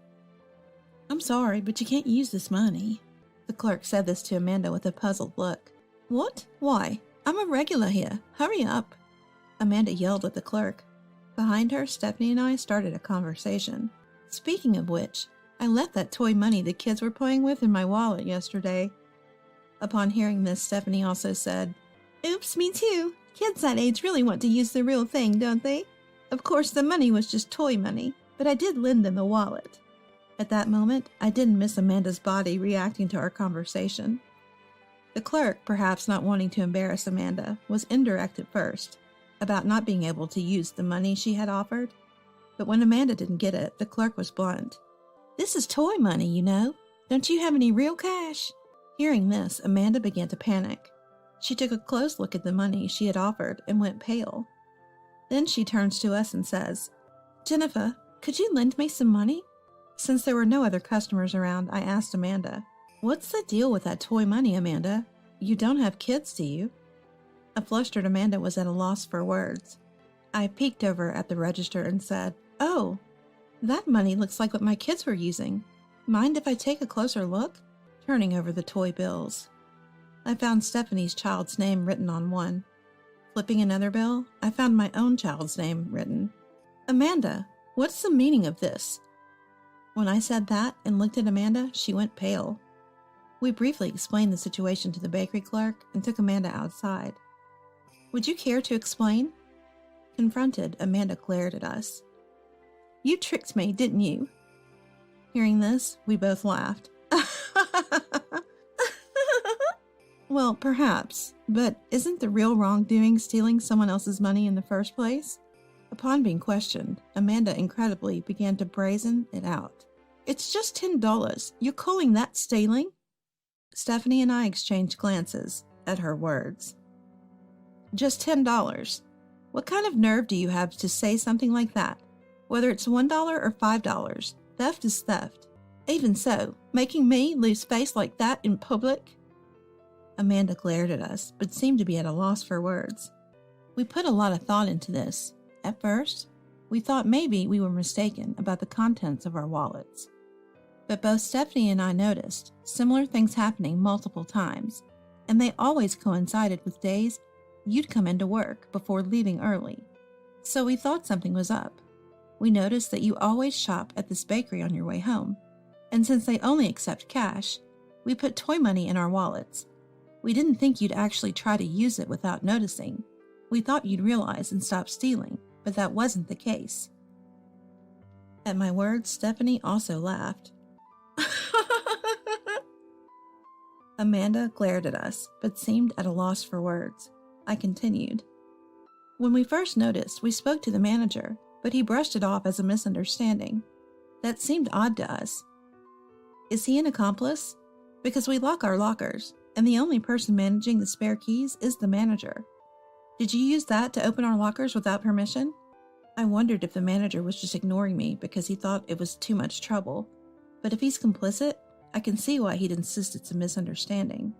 I'm sorry, but you can't use this money. The clerk said this to Amanda with a puzzled look. What? Why? I'm a regular here. Hurry up. Amanda yelled at the clerk. Behind her, Stephanie and I started a conversation. Speaking of which, I left that toy money the kids were playing with in my wallet yesterday. Upon hearing this, Stephanie also said, Oops, me too. Kids that age really want to use the real thing, don't they? Of course, the money was just toy money, but I did lend them the wallet. At that moment, I didn't miss Amanda's body reacting to our conversation. The clerk, perhaps not wanting to embarrass Amanda, was indirect at first, about not being able to use the money she had offered. But when Amanda didn't get it, the clerk was blunt. This is toy money, you know. Don't you have any real cash? Hearing this, Amanda began to panic. She took a close look at the money she had offered and went pale. Then she turns to us and says, Jennifer, could you lend me some money? Since there were no other customers around, I asked Amanda, What's the deal with that toy money, Amanda? You don't have kids, do you? A flustered Amanda was at a loss for words. I peeked over at the register and said, Oh, that money looks like what my kids were using. Mind if I take a closer look? Turning over the toy bills. I found Stephanie's child's name written on one. Flipping another bill, I found my own child's name written. Amanda, what's the meaning of this? When I said that and looked at Amanda, she went pale. We briefly explained the situation to the bakery clerk and took Amanda outside. Would you care to explain? Confronted, Amanda glared at us. You tricked me, didn't you? Hearing this, we both laughed. Well, perhaps, but isn't the real wrongdoing stealing someone else's money in the first place? Upon being questioned, Amanda incredibly began to brazen it out. It's just $10. You're calling that stealing? Stephanie and I exchanged glances at her words. Just $10. What kind of nerve do you have to say something like that? Whether it's $1 or $5, theft is theft. Even so, making me lose face like that in public? Amanda glared at us, but seemed to be at a loss for words. We put a lot of thought into this. At first, we thought maybe we were mistaken about the contents of our wallets. But both Stephanie and I noticed similar things happening multiple times, and they always coincided with days you'd come into work before leaving early. So we thought something was up. We noticed that you always shop at this bakery on your way home, and since they only accept cash, we put toy money in our wallets. We didn't think you'd actually try to use it without noticing. We thought you'd realize and stop stealing, but that wasn't the case. At my words, Stephanie also laughed. Amanda glared at us, but seemed at a loss for words. I continued. When we first noticed, we spoke to the manager, but he brushed it off as a misunderstanding. That seemed odd to us. Is he an accomplice? Because we lock our lockers, and the only person managing the spare keys is the manager. Did you use that to open our lockers without permission? I wondered if the manager was just ignoring me because he thought it was too much trouble. But if he's complicit, I can see why he'd insist it's a misunderstanding.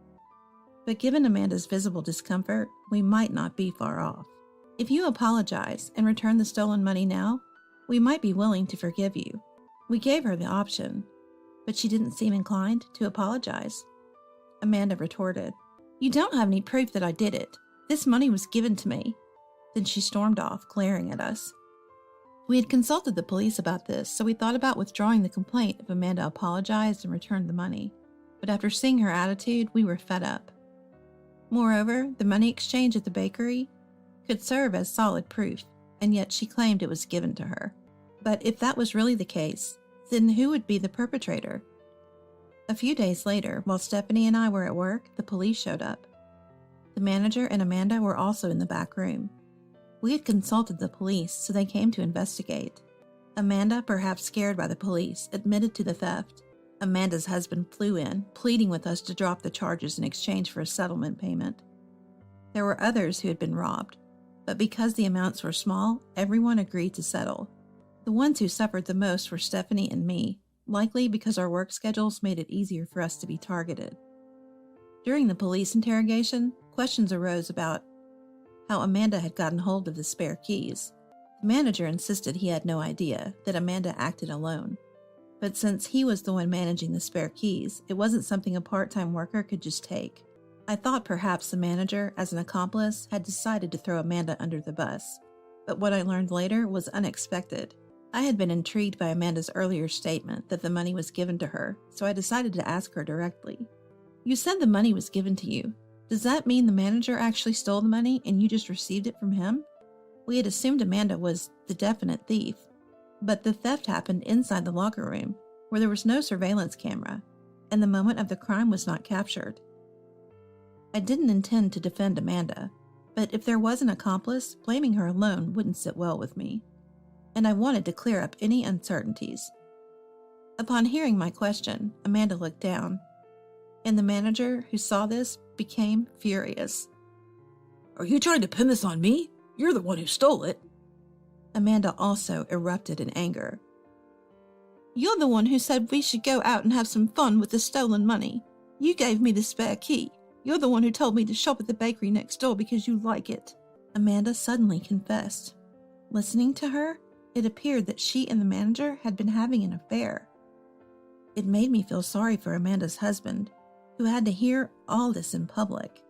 But given Amanda's visible discomfort, we might not be far off. If you apologize and return the stolen money now, we might be willing to forgive you. We gave her the option, but she didn't seem inclined to apologize. Amanda retorted, You don't have any proof that I did it. This money was given to me. Then she stormed off, glaring at us. We had consulted the police about this, so we thought about withdrawing the complaint if Amanda apologized and returned the money. But after seeing her attitude, we were fed up. Moreover, the money exchange at the bakery could serve as solid proof, and yet she claimed it was given to her. But if that was really the case, then who would be the perpetrator? A few days later, while Stephanie and I were at work, the police showed up. The manager and Amanda were also in the back room. We had consulted the police, so they came to investigate. Amanda, perhaps scared by the police, admitted to the theft. Amanda's husband flew in, pleading with us to drop the charges in exchange for a settlement payment. There were others who had been robbed, but because the amounts were small, everyone agreed to settle. The ones who suffered the most were Stephanie and me, likely because our work schedules made it easier for us to be targeted. During the police interrogation, questions arose about how Amanda had gotten hold of the spare keys. The manager insisted he had no idea, that Amanda acted alone. But since he was the one managing the spare keys, it wasn't something a part-time worker could just take. I thought perhaps the manager, as an accomplice, had decided to throw Amanda under the bus. But what I learned later was unexpected. I had been intrigued by Amanda's earlier statement that the money was given to her, so I decided to ask her directly. You said the money was given to you. Does that mean the manager actually stole the money and you just received it from him? We had assumed Amanda was the definite thief, but the theft happened inside the locker room, where there was no surveillance camera, and the moment of the crime was not captured. I didn't intend to defend Amanda, but if there was an accomplice, blaming her alone wouldn't sit well with me, and I wanted to clear up any uncertainties. Upon hearing my question, Amanda looked down, and the manager, who saw this, became furious. Are you trying to pin this on me? You're the one who stole it. Amanda also erupted in anger. You're the one who said we should go out and have some fun with the stolen money. You gave me the spare key. You're the one who told me to shop at the bakery next door because you like it. Amanda suddenly confessed. Listening to her, it appeared that she and the manager had been having an affair. It made me feel sorry for Amanda's husband, who had to hear all this in public.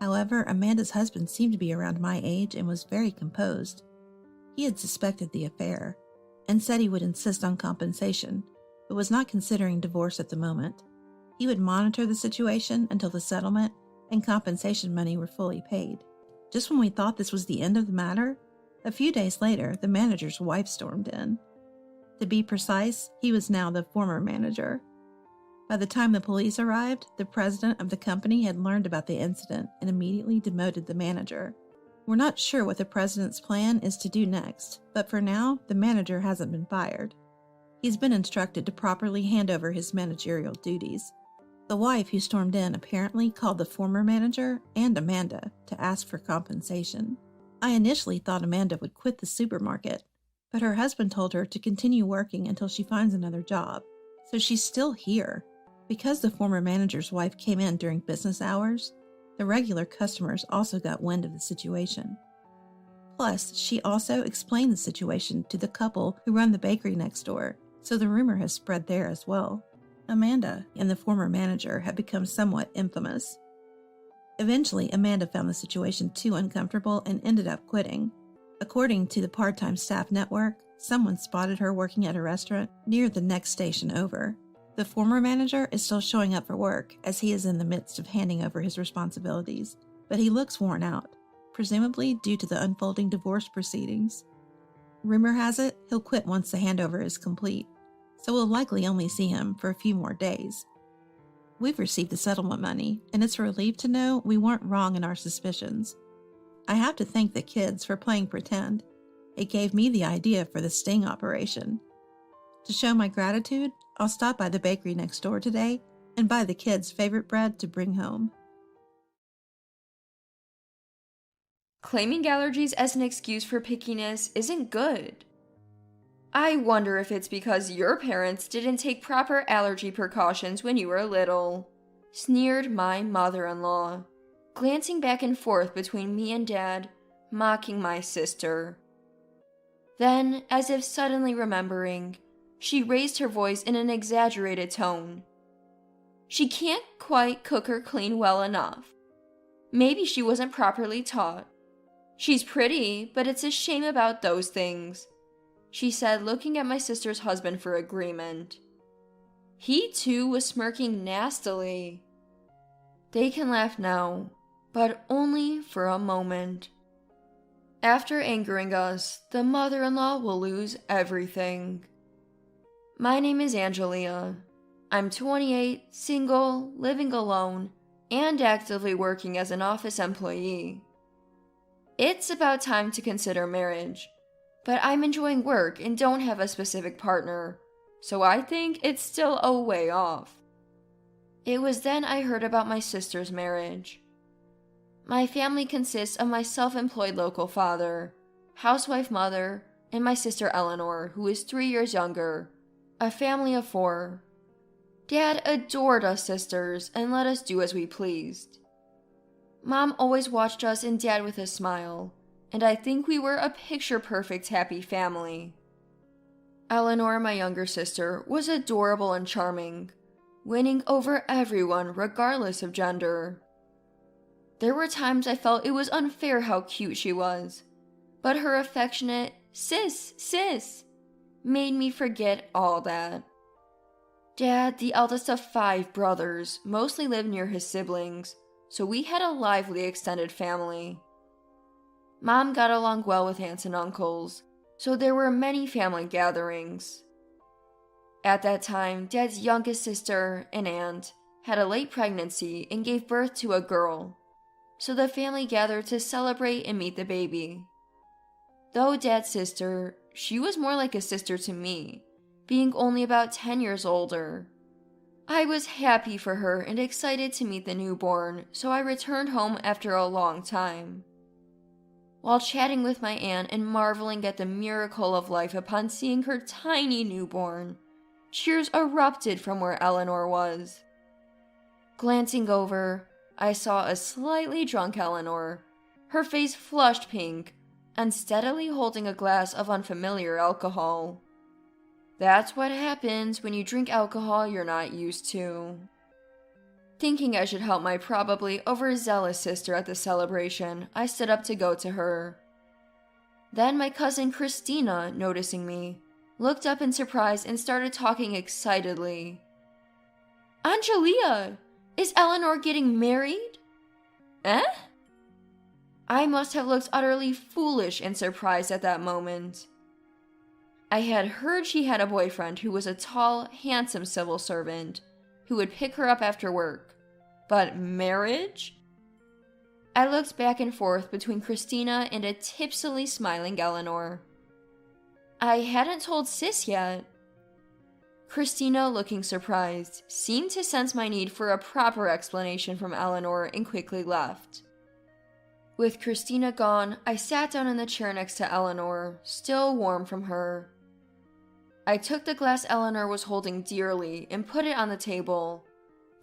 However, Amanda's husband seemed to be around my age and was very composed. He had suspected the affair and said he would insist on compensation, but was not considering divorce at the moment. He would monitor the situation until the settlement and compensation money were fully paid. Just when we thought this was the end of the matter, a few days later, the manager's wife stormed in. To be precise, he was now the former manager. By the time the police arrived, the president of the company had learned about the incident and immediately demoted the manager. We're not sure what the president's plan is to do next, but for now, the manager hasn't been fired. He's been instructed to properly hand over his managerial duties. The wife who stormed in apparently called the former manager and Amanda to ask for compensation. I initially thought Amanda would quit the supermarket, but her husband told her to continue working until she finds another job, so she's still here. Because the former manager's wife came in during business hours, the regular customers also got wind of the situation. Plus, she also explained the situation to the couple who run the bakery next door, so the rumor has spread there as well. Amanda and the former manager have become somewhat infamous. Eventually, Amanda found the situation too uncomfortable and ended up quitting. According to the part-time staff network, someone spotted her working at a restaurant near the next station over. The former manager is still showing up for work as he is in the midst of handing over his responsibilities, but he looks worn out, presumably due to the unfolding divorce proceedings. Rumor has it he'll quit once the handover is complete, so we'll likely only see him for a few more days. We've received the settlement money, and it's a relief to know we weren't wrong in our suspicions. I have to thank the kids for playing pretend. It gave me the idea for the sting operation. To show my gratitude, I'll stop by the bakery next door today and buy the kids' favorite bread to bring home. Claiming allergies as an excuse for pickiness isn't good. I wonder if it's because your parents didn't take proper allergy precautions when you were little, sneered my mother-in-law, glancing back and forth between me and Dad, mocking my sister. Then, as if suddenly remembering, she raised her voice in an exaggerated tone. She can't quite cook or clean well enough. Maybe she wasn't properly taught. She's pretty, but it's a shame about those things, she said, looking at my sister's husband for agreement. He too was smirking nastily. They can laugh now, but only for a moment. After angering us, the mother-in-law will lose everything. My name is Angelia. I'm 28, single, living alone, and actively working as an office employee. It's about time to consider marriage, but I'm enjoying work and don't have a specific partner, so I think it's still a way off. It was then I heard about my sister's marriage. My family consists of my self-employed local father, housewife mother, and my sister Eleanor, who is 3 years younger, a family of 4. Dad adored us sisters and let us do as we pleased. Mom always watched us and Dad with a smile, and I think we were a picture-perfect happy family. Eleanor, my younger sister, was adorable and charming, winning over everyone regardless of gender. There were times I felt it was unfair how cute she was, but her affectionate sis made me forget all that. Dad, the eldest of 5 brothers, mostly lived near his siblings, so we had a lively extended family. Mom got along well with aunts and uncles, so there were many family gatherings. At that time, Dad's youngest sister, an aunt, had a late pregnancy and gave birth to a girl, so the family gathered to celebrate and meet the baby. Though Dad's sister, she was more like a sister to me, being only about 10 years older. I was happy for her and excited to meet the newborn, so I returned home after a long time. While chatting with my aunt and marveling at the miracle of life upon seeing her tiny newborn, cheers erupted from where Eleanor was. Glancing over, I saw a slightly drunk Eleanor, her face flushed pink, and steadily holding a glass of unfamiliar alcohol. That's what happens when you drink alcohol you're not used to. Thinking I should help my probably overzealous sister at the celebration, I stood up to go to her. Then my cousin Christina, noticing me, looked up in surprise and started talking excitedly. Angelia, is Eleanor getting married? Eh? I must have looked utterly foolish and surprised at that moment. I had heard she had a boyfriend who was a tall, handsome civil servant who would pick her up after work. But marriage? I looked back and forth between Christina and a tipsily smiling Eleanor. I hadn't told Sis yet. Christina, looking surprised, seemed to sense my need for a proper explanation from Eleanor and quickly left. With Christina gone, I sat down in the chair next to Eleanor, still warm from her. I took the glass Eleanor was holding dearly and put it on the table,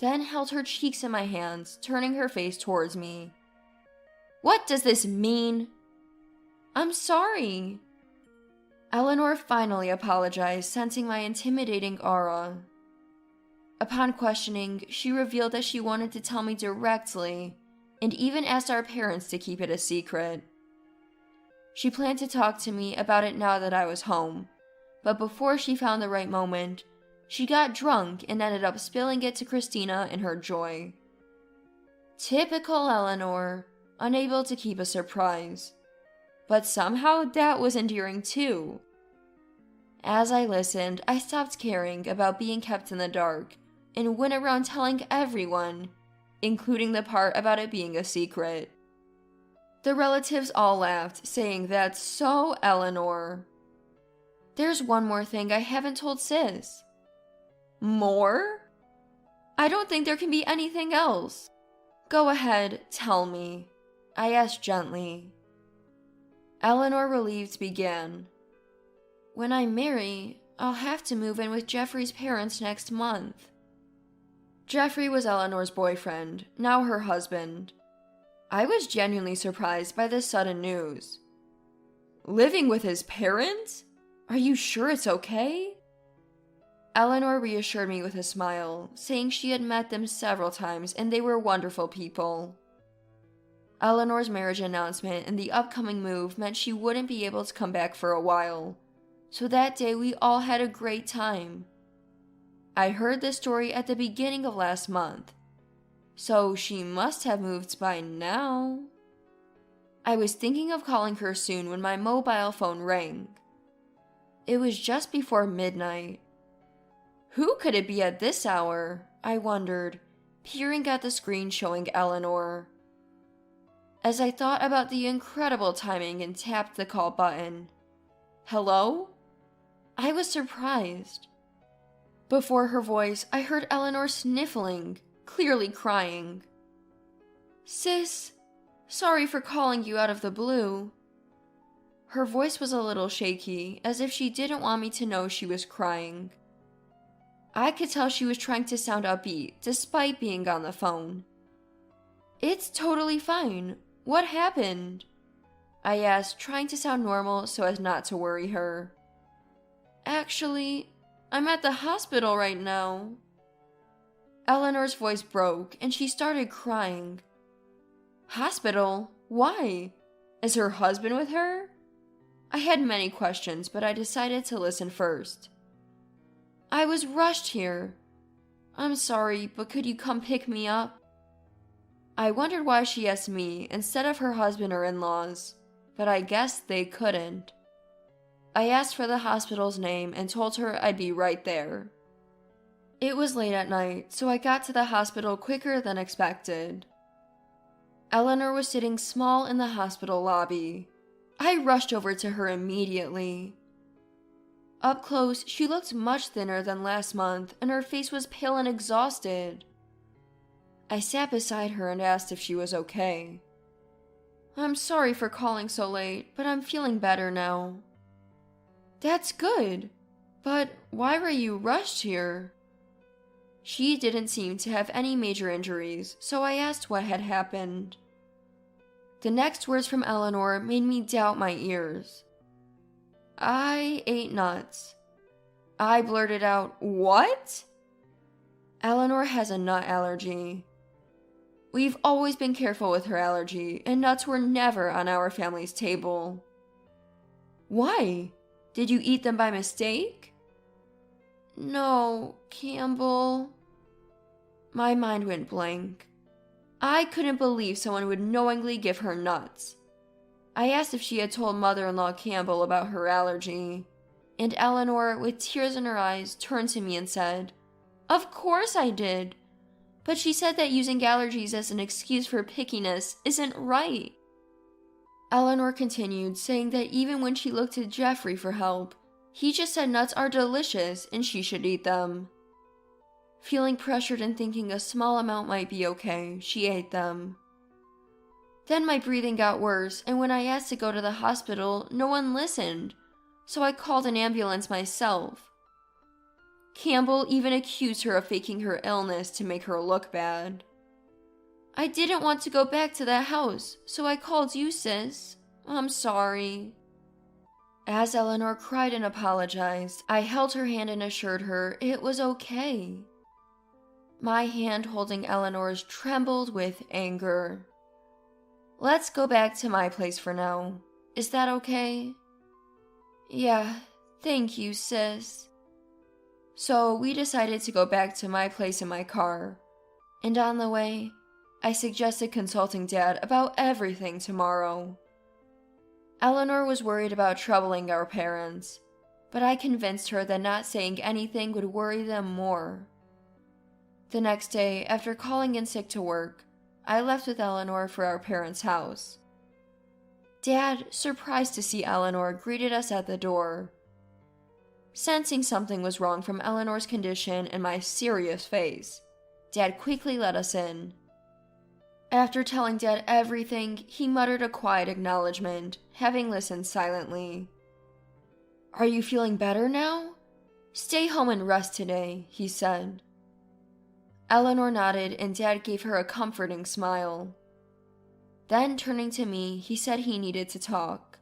then held her cheeks in my hands, turning her face towards me. What does this mean? I'm sorry. Eleanor finally apologized, sensing my intimidating aura. Upon questioning, she revealed that she wanted to tell me directly, and even asked our parents to keep it a secret. She planned to talk to me about it now that I was home, but before she found the right moment, she got drunk and ended up spilling it to Christina in her joy. Typical Eleanor, unable to keep a surprise. But somehow that was endearing too. As I listened, I stopped caring about being kept in the dark and went around telling everyone, including the part about it being a secret. The relatives all laughed, saying that's so Eleanor. There's one more thing I haven't told Sis. More? I don't think there can be anything else. Go ahead, tell me, I asked gently. Eleanor, relieved, began. When I marry, I'll have to move in with Jeffrey's parents next month. Jeffrey was Eleanor's boyfriend, now her husband. I was genuinely surprised by this sudden news. Living with his parents? Are you sure it's okay? Eleanor reassured me with a smile, saying she had met them several times and they were wonderful people. Eleanor's marriage announcement and the upcoming move meant she wouldn't be able to come back for a while, so that day we all had a great time. I heard this story at the beginning of last month, so she must have moved by now. I was thinking of calling her soon when my mobile phone rang. It was just before midnight. Who could it be at this hour? I wondered, peering at the screen showing Eleanor. As I thought about the incredible timing and tapped the call button. Hello? I was surprised. Before her voice, I heard Eleanor sniffling, clearly crying. Sis, sorry for calling you out of the blue. Her voice was a little shaky, as if she didn't want me to know she was crying. I could tell she was trying to sound upbeat, despite being on the phone. It's totally fine. What happened? I asked, trying to sound normal so as not to worry her. Actually, I'm at the hospital right now. Eleanor's voice broke, and she started crying. Hospital? Why? Is her husband with her? I had many questions, but I decided to listen first. I was rushed here. I'm sorry, but could you come pick me up? I wondered why she asked me instead of her husband or in-laws, but I guess they couldn't. I asked for the hospital's name and told her I'd be right there. It was late at night, so I got to the hospital quicker than expected. Eleanor was sitting small in the hospital lobby. I rushed over to her immediately. Up close, she looked much thinner than last month, and her face was pale and exhausted. I sat beside her and asked if she was okay. I'm sorry for calling so late, but I'm feeling better now. That's good, but why were you rushed here? She didn't seem to have any major injuries, so I asked what had happened. The next words from Eleanor made me doubt my ears. I ate nuts. I blurted out, "What?" Eleanor has a nut allergy. We've always been careful with her allergy, and nuts were never on our family's table. Why? Did you eat them by mistake? No, Campbell. My mind went blank. I couldn't believe someone would knowingly give her nuts. I asked if she had told mother-in-law Campbell about her allergy, and Eleanor, with tears in her eyes, turned to me and said, "Of course I did. But she said that using allergies as an excuse for pickiness isn't right." Eleanor continued, saying that even when she looked to Jeffrey for help, he just said nuts are delicious and she should eat them. Feeling pressured and thinking a small amount might be okay, she ate them. Then my breathing got worse, and when I asked to go to the hospital, no one listened, so I called an ambulance myself. Campbell even accused her of faking her illness to make her look bad. I didn't want to go back to that house, so I called you, sis. I'm sorry. As Eleanor cried and apologized, I held her hand and assured her it was okay. My hand holding Eleanor's trembled with anger. "Let's go back to my place for now. Is that okay?" "Yeah, thank you, sis." So we decided to go back to my place in my car, and on the way, I suggested consulting Dad about everything tomorrow. Eleanor was worried about troubling our parents, but I convinced her that not saying anything would worry them more. The next day, after calling in sick to work, I left with Eleanor for our parents' house. Dad, surprised to see Eleanor, greeted us at the door. Sensing something was wrong from Eleanor's condition and my serious face, Dad quickly let us in. After telling Dad everything, he muttered a quiet acknowledgement, having listened silently. "Are you feeling better now? Stay home and rest today," he said. Eleanor nodded and Dad gave her a comforting smile. Then, turning to me, he said he needed to talk.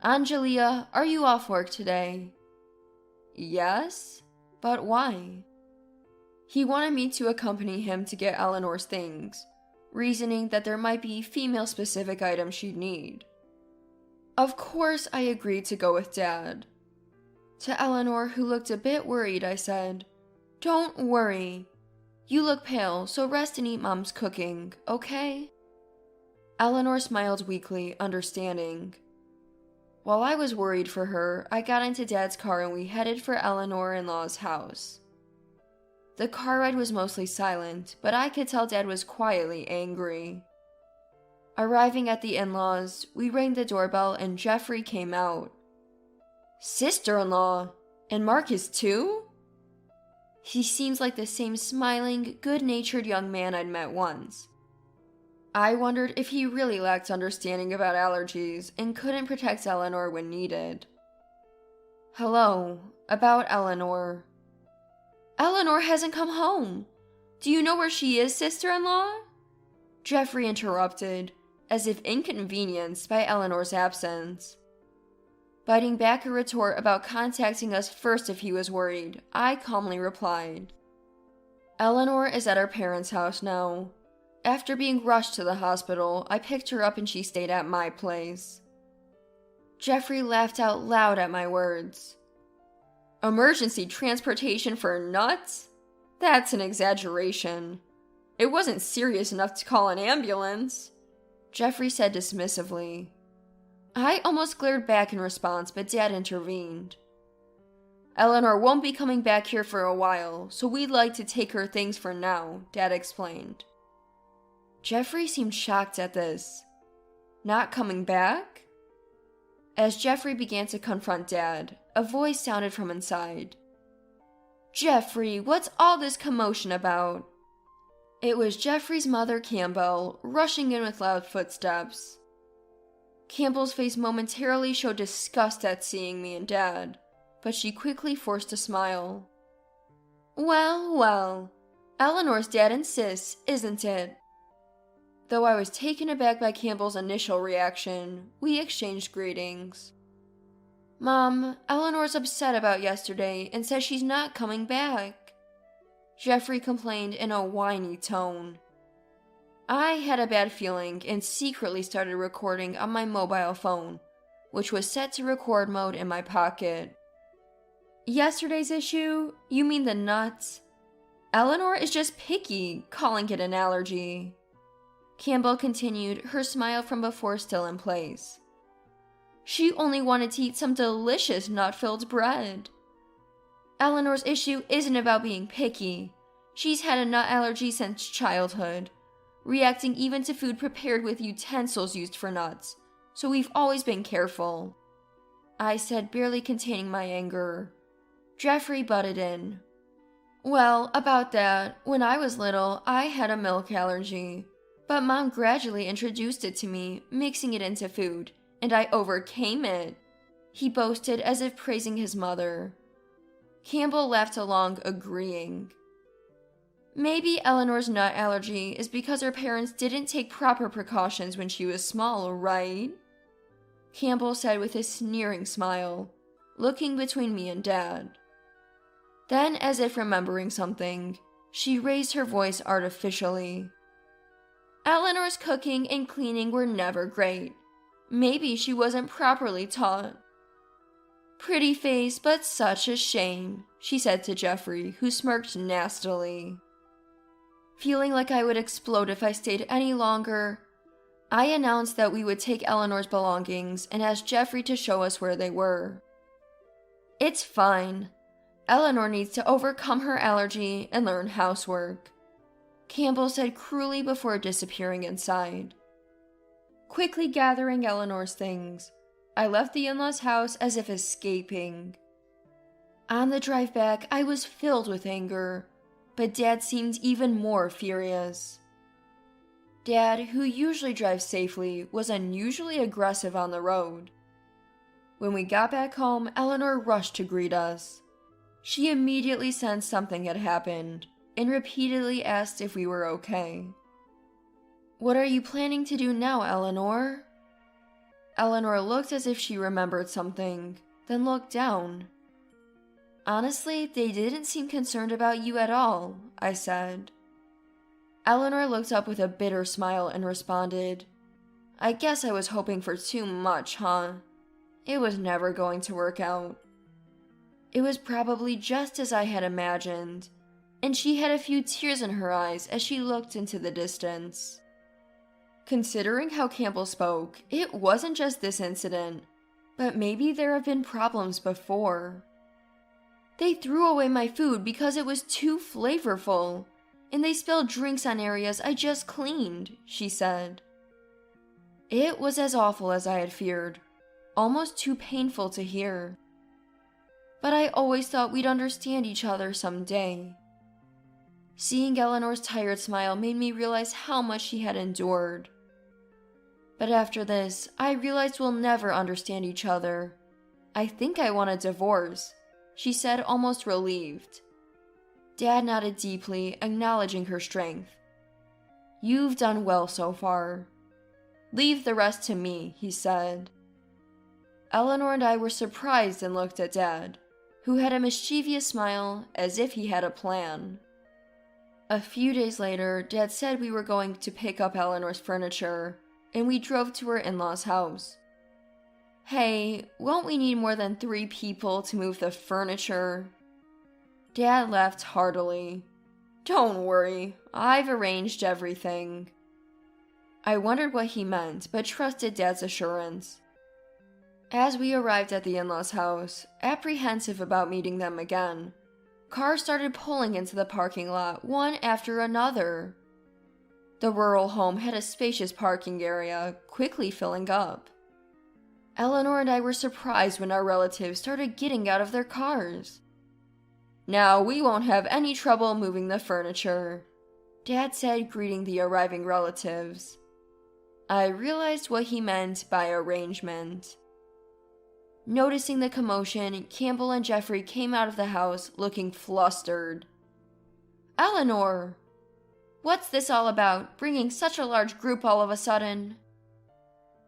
"Angelia, are you off work today?" "Yes, but why?" He wanted me to accompany him to get Eleanor's things, reasoning that there might be female-specific items she'd need. Of course, I agreed to go with Dad. To Eleanor, who looked a bit worried, I said, "Don't worry. You look pale, so rest and eat Mom's cooking, okay?" Eleanor smiled weakly, understanding. While I was worried for her, I got into Dad's car and we headed for Eleanor-in-law's house. The car ride was mostly silent, but I could tell Dad was quietly angry. Arriving at the in-laws, we rang the doorbell and Jeffrey came out. "Sister-in-law? And Marcus too?" He seems like the same smiling, good-natured young man I'd met once. I wondered if he really lacked understanding about allergies and couldn't protect Eleanor when needed. "Hello, about Eleanor." "Eleanor hasn't come home. Do you know where she is, sister-in-law?" Jeffrey interrupted, as if inconvenienced by Eleanor's absence. Biting back a retort about contacting us first if he was worried, I calmly replied, "Eleanor is at our parents' house now. After being rushed to the hospital, I picked her up and she stayed at my place." Jeffrey laughed out loud at my words. "Emergency transportation for nuts? That's an exaggeration. It wasn't serious enough to call an ambulance," Jeffrey said dismissively. I almost glared back in response, but Dad intervened. "Eleanor won't be coming back here for a while, so we'd like to take her things for now," Dad explained. Jeffrey seemed shocked at this. "Not coming back?" As Jeffrey began to confront Dad, a voice sounded from inside. "Jeffrey, what's all this commotion about?" It was Jeffrey's mother, Campbell, rushing in with loud footsteps. Campbell's face momentarily showed disgust at seeing me and Dad, but she quickly forced a smile. "Well, well, Eleanor's dad and sis, isn't it?" Though I was taken aback by Campbell's initial reaction, we exchanged greetings. "Mom, Eleanor's upset about yesterday and says she's not coming back," Jeffrey complained in a whiny tone. I had a bad feeling and secretly started recording on my mobile phone, which was set to record mode in my pocket. "Yesterday's issue? You mean the nuts?" Eleanor is just picky, calling it an allergy. Campbell continued, her smile from before still in place. She only wanted to eat some delicious nut-filled bread. Eleanor's issue isn't about being picky. She's had a nut allergy since childhood, reacting even to food prepared with utensils used for nuts, so we've always been careful. I said, barely containing my anger. Jeffrey butted in. Well, about that, when I was little, I had a milk allergy, but Mom gradually introduced it to me, mixing it into food, and I overcame it, he boasted as if praising his mother. Campbell laughed along, agreeing. Maybe Eleanor's nut allergy is because her parents didn't take proper precautions when she was small, right? Campbell said with a sneering smile, looking between me and Dad. Then, as if remembering something, she raised her voice artificially. Eleanor's cooking and cleaning were never great. Maybe she wasn't properly taught. Pretty face, but such a shame, she said to Jeffrey, who smirked nastily. Feeling like I would explode if I stayed any longer, I announced that we would take Eleanor's belongings and asked Jeffrey to show us where they were. It's fine. Eleanor needs to overcome her allergy and learn housework, Campbell said cruelly before disappearing inside. Quickly gathering Eleanor's things, I left the in-laws' house as if escaping. On the drive back, I was filled with anger, but Dad seemed even more furious. Dad, who usually drives safely, was unusually aggressive on the road. When we got back home, Eleanor rushed to greet us. She immediately sensed something had happened and repeatedly asked if we were okay. What are you planning to do now, Eleanor? Eleanor looked as if she remembered something, then looked down. Honestly, they didn't seem concerned about you at all, I said. Eleanor looked up with a bitter smile and responded, I guess I was hoping for too much, huh? It was never going to work out. It was probably just as I had imagined, and she had a few tears in her eyes as she looked into the distance. Considering how Campbell spoke, it wasn't just this incident, but maybe there have been problems before. They threw away my food because it was too flavorful, and they spilled drinks on areas I just cleaned, she said. It was as awful as I had feared, almost too painful to hear. But I always thought we'd understand each other someday. Seeing Eleanor's tired smile made me realize how much she had endured. But after this, I realized we'll never understand each other. I think I want a divorce, she said, almost relieved. Dad nodded deeply, acknowledging her strength. You've done well so far. Leave the rest to me, he said. Eleanor and I were surprised and looked at Dad, who had a mischievous smile as if he had a plan. A few days later, Dad said we were going to pick up Eleanor's furniture, and we drove to her in-laws' house. Hey, won't we need more than 3 people to move the furniture? Dad laughed heartily. Don't worry, I've arranged everything. I wondered what he meant, but trusted Dad's assurance. As we arrived at the in-laws' house, apprehensive about meeting them again, cars started pulling into the parking lot one after another. The rural home had a spacious parking area, quickly filling up. Eleanor and I were surprised when our relatives started getting out of their cars. Now we won't have any trouble moving the furniture, Dad said, greeting the arriving relatives. I realized what he meant by arrangement. Noticing the commotion, Campbell and Jeffrey came out of the house looking flustered. Eleanor! What's this all about, bringing such a large group all of a sudden?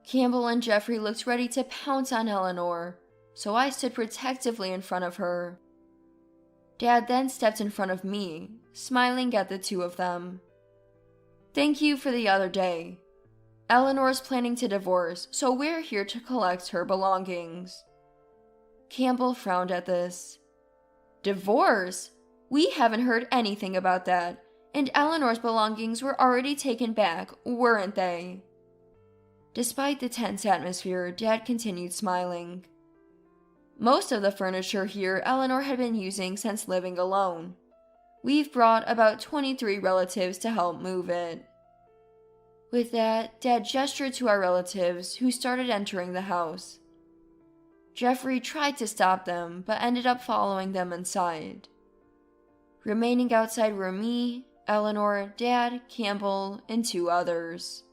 Campbell and Jeffrey looked ready to pounce on Eleanor, so I stood protectively in front of her. Dad then stepped in front of me, smiling at the two of them. Thank you for the other day. Eleanor's planning to divorce, so we're here to collect her belongings. Campbell frowned at this. Divorce? We haven't heard anything about that, and Eleanor's belongings were already taken back, weren't they? Despite the tense atmosphere, Dad continued smiling. Most of the furniture here Eleanor had been using since living alone. We've brought about 23 relatives to help move it. With that, Dad gestured to our relatives, who started entering the house. Jeffrey tried to stop them, but ended up following them inside. Remaining outside were me, Eleanor, Dad, Campbell, and 2 others.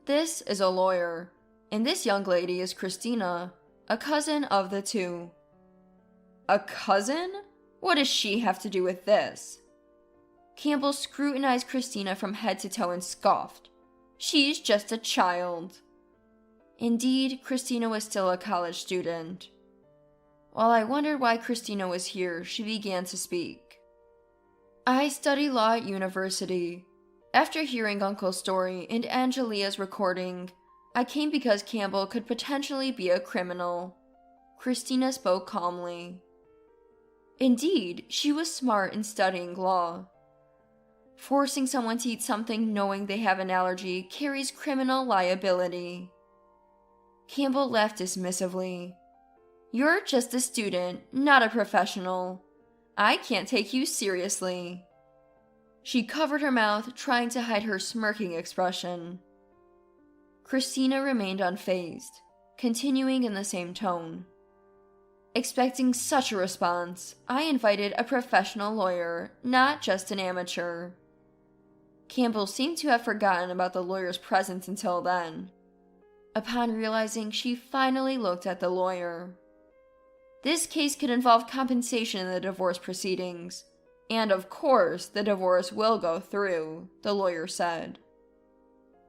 This is a lawyer, and this young lady is Christina, a cousin of the 2. A cousin? What does she have to do with this? Campbell scrutinized Christina from head to toe and scoffed. She's just a child. Indeed, Christina was still a college student. While I wondered why Christina was here, she began to speak. I study law at university. After hearing Uncle's story and Angelia's recording, I came because Campbell could potentially be a criminal. Christina spoke calmly. Indeed, she was smart in studying law. Forcing someone to eat something knowing they have an allergy carries criminal liability. Campbell laughed dismissively. You're just a student, not a professional. I can't take you seriously. She covered her mouth, trying to hide her smirking expression. Christina remained unfazed, continuing in the same tone. Expecting such a response, I invited a professional lawyer, not just an amateur. Campbell seemed to have forgotten about the lawyer's presence until then. Upon realizing, she finally looked at the lawyer. This case could involve compensation in the divorce proceedings, and of course, the divorce will go through, the lawyer said.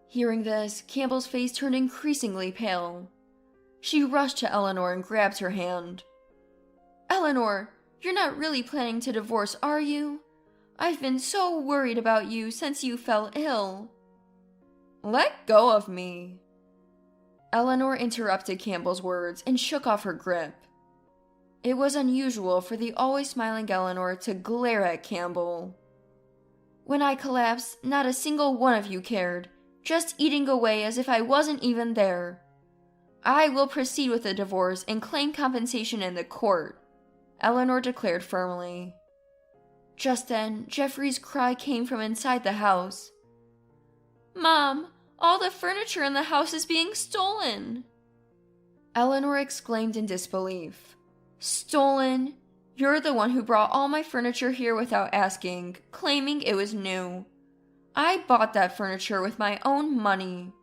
Hearing this, Campbell's face turned increasingly pale. She rushed to Eleanor and grabbed her hand. Eleanor, you're not really planning to divorce, are you? I've been so worried about you since you fell ill. Let go of me. Eleanor interrupted Campbell's words and shook off her grip. It was unusual for the always smiling Eleanor to glare at Campbell. When I collapsed, not a single one of you cared, just eating away as if I wasn't even there. I will proceed with the divorce and claim compensation in the court, Eleanor declared firmly. Just then, Jeffrey's cry came from inside the house. Mom, all the furniture in the house is being stolen! Eleanor exclaimed in disbelief. Stolen? You're the one who brought all my furniture here without asking, claiming it was new. I bought that furniture with my own money.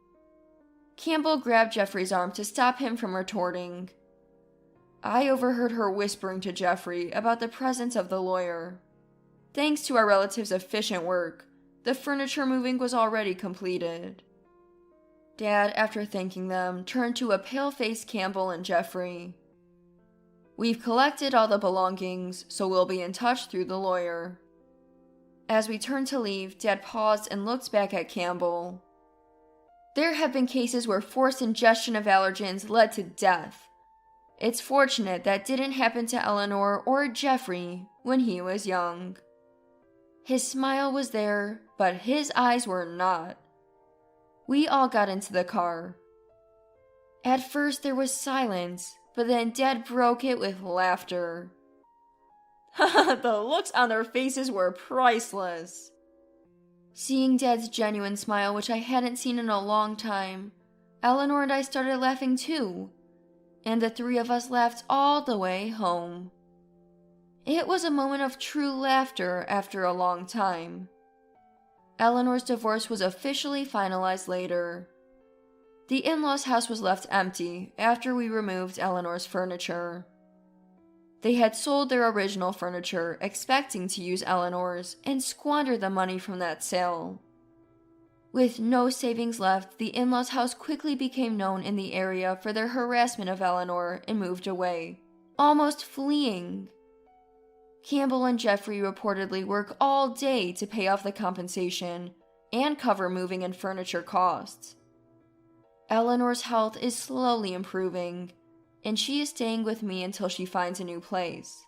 Campbell grabbed Jeffrey's arm to stop him from retorting. I overheard her whispering to Jeffrey about the presence of the lawyer. Thanks to our relatives' efficient work, the furniture moving was already completed. Dad, after thanking them, turned to a pale-faced Campbell and Jeffrey. We've collected all the belongings, so we'll be in touch through the lawyer. As we turned to leave, Dad paused and looked back at Campbell. There have been cases where forced ingestion of allergens led to death. It's fortunate that didn't happen to Eleanor or Jeffrey when he was young. His smile was there, but his eyes were not. We all got into the car. At first there was silence, but then Dad broke it with laughter. The looks on their faces were priceless. Seeing Dad's genuine smile, which I hadn't seen in a long time, Eleanor and I started laughing too, and the 3 of us laughed all the way home. It was a moment of true laughter after a long time. Eleanor's divorce was officially finalized later. The in-laws' house was left empty after we removed Eleanor's furniture. They had sold their original furniture, expecting to use Eleanor's, and squandered the money from that sale. With no savings left, the in-laws' house quickly became known in the area for their harassment of Eleanor and moved away, almost fleeing. Campbell and Jeffrey reportedly work all day to pay off the compensation and cover moving and furniture costs. Eleanor's health is slowly improving, and she is staying with me until she finds a new place.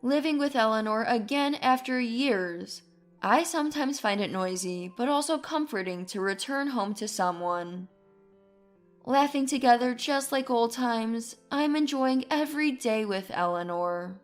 living with Eleanor again after years. I sometimes find it noisy, but also comforting to return home to someone. Laughing together just like old times, I'm enjoying every day with Eleanor.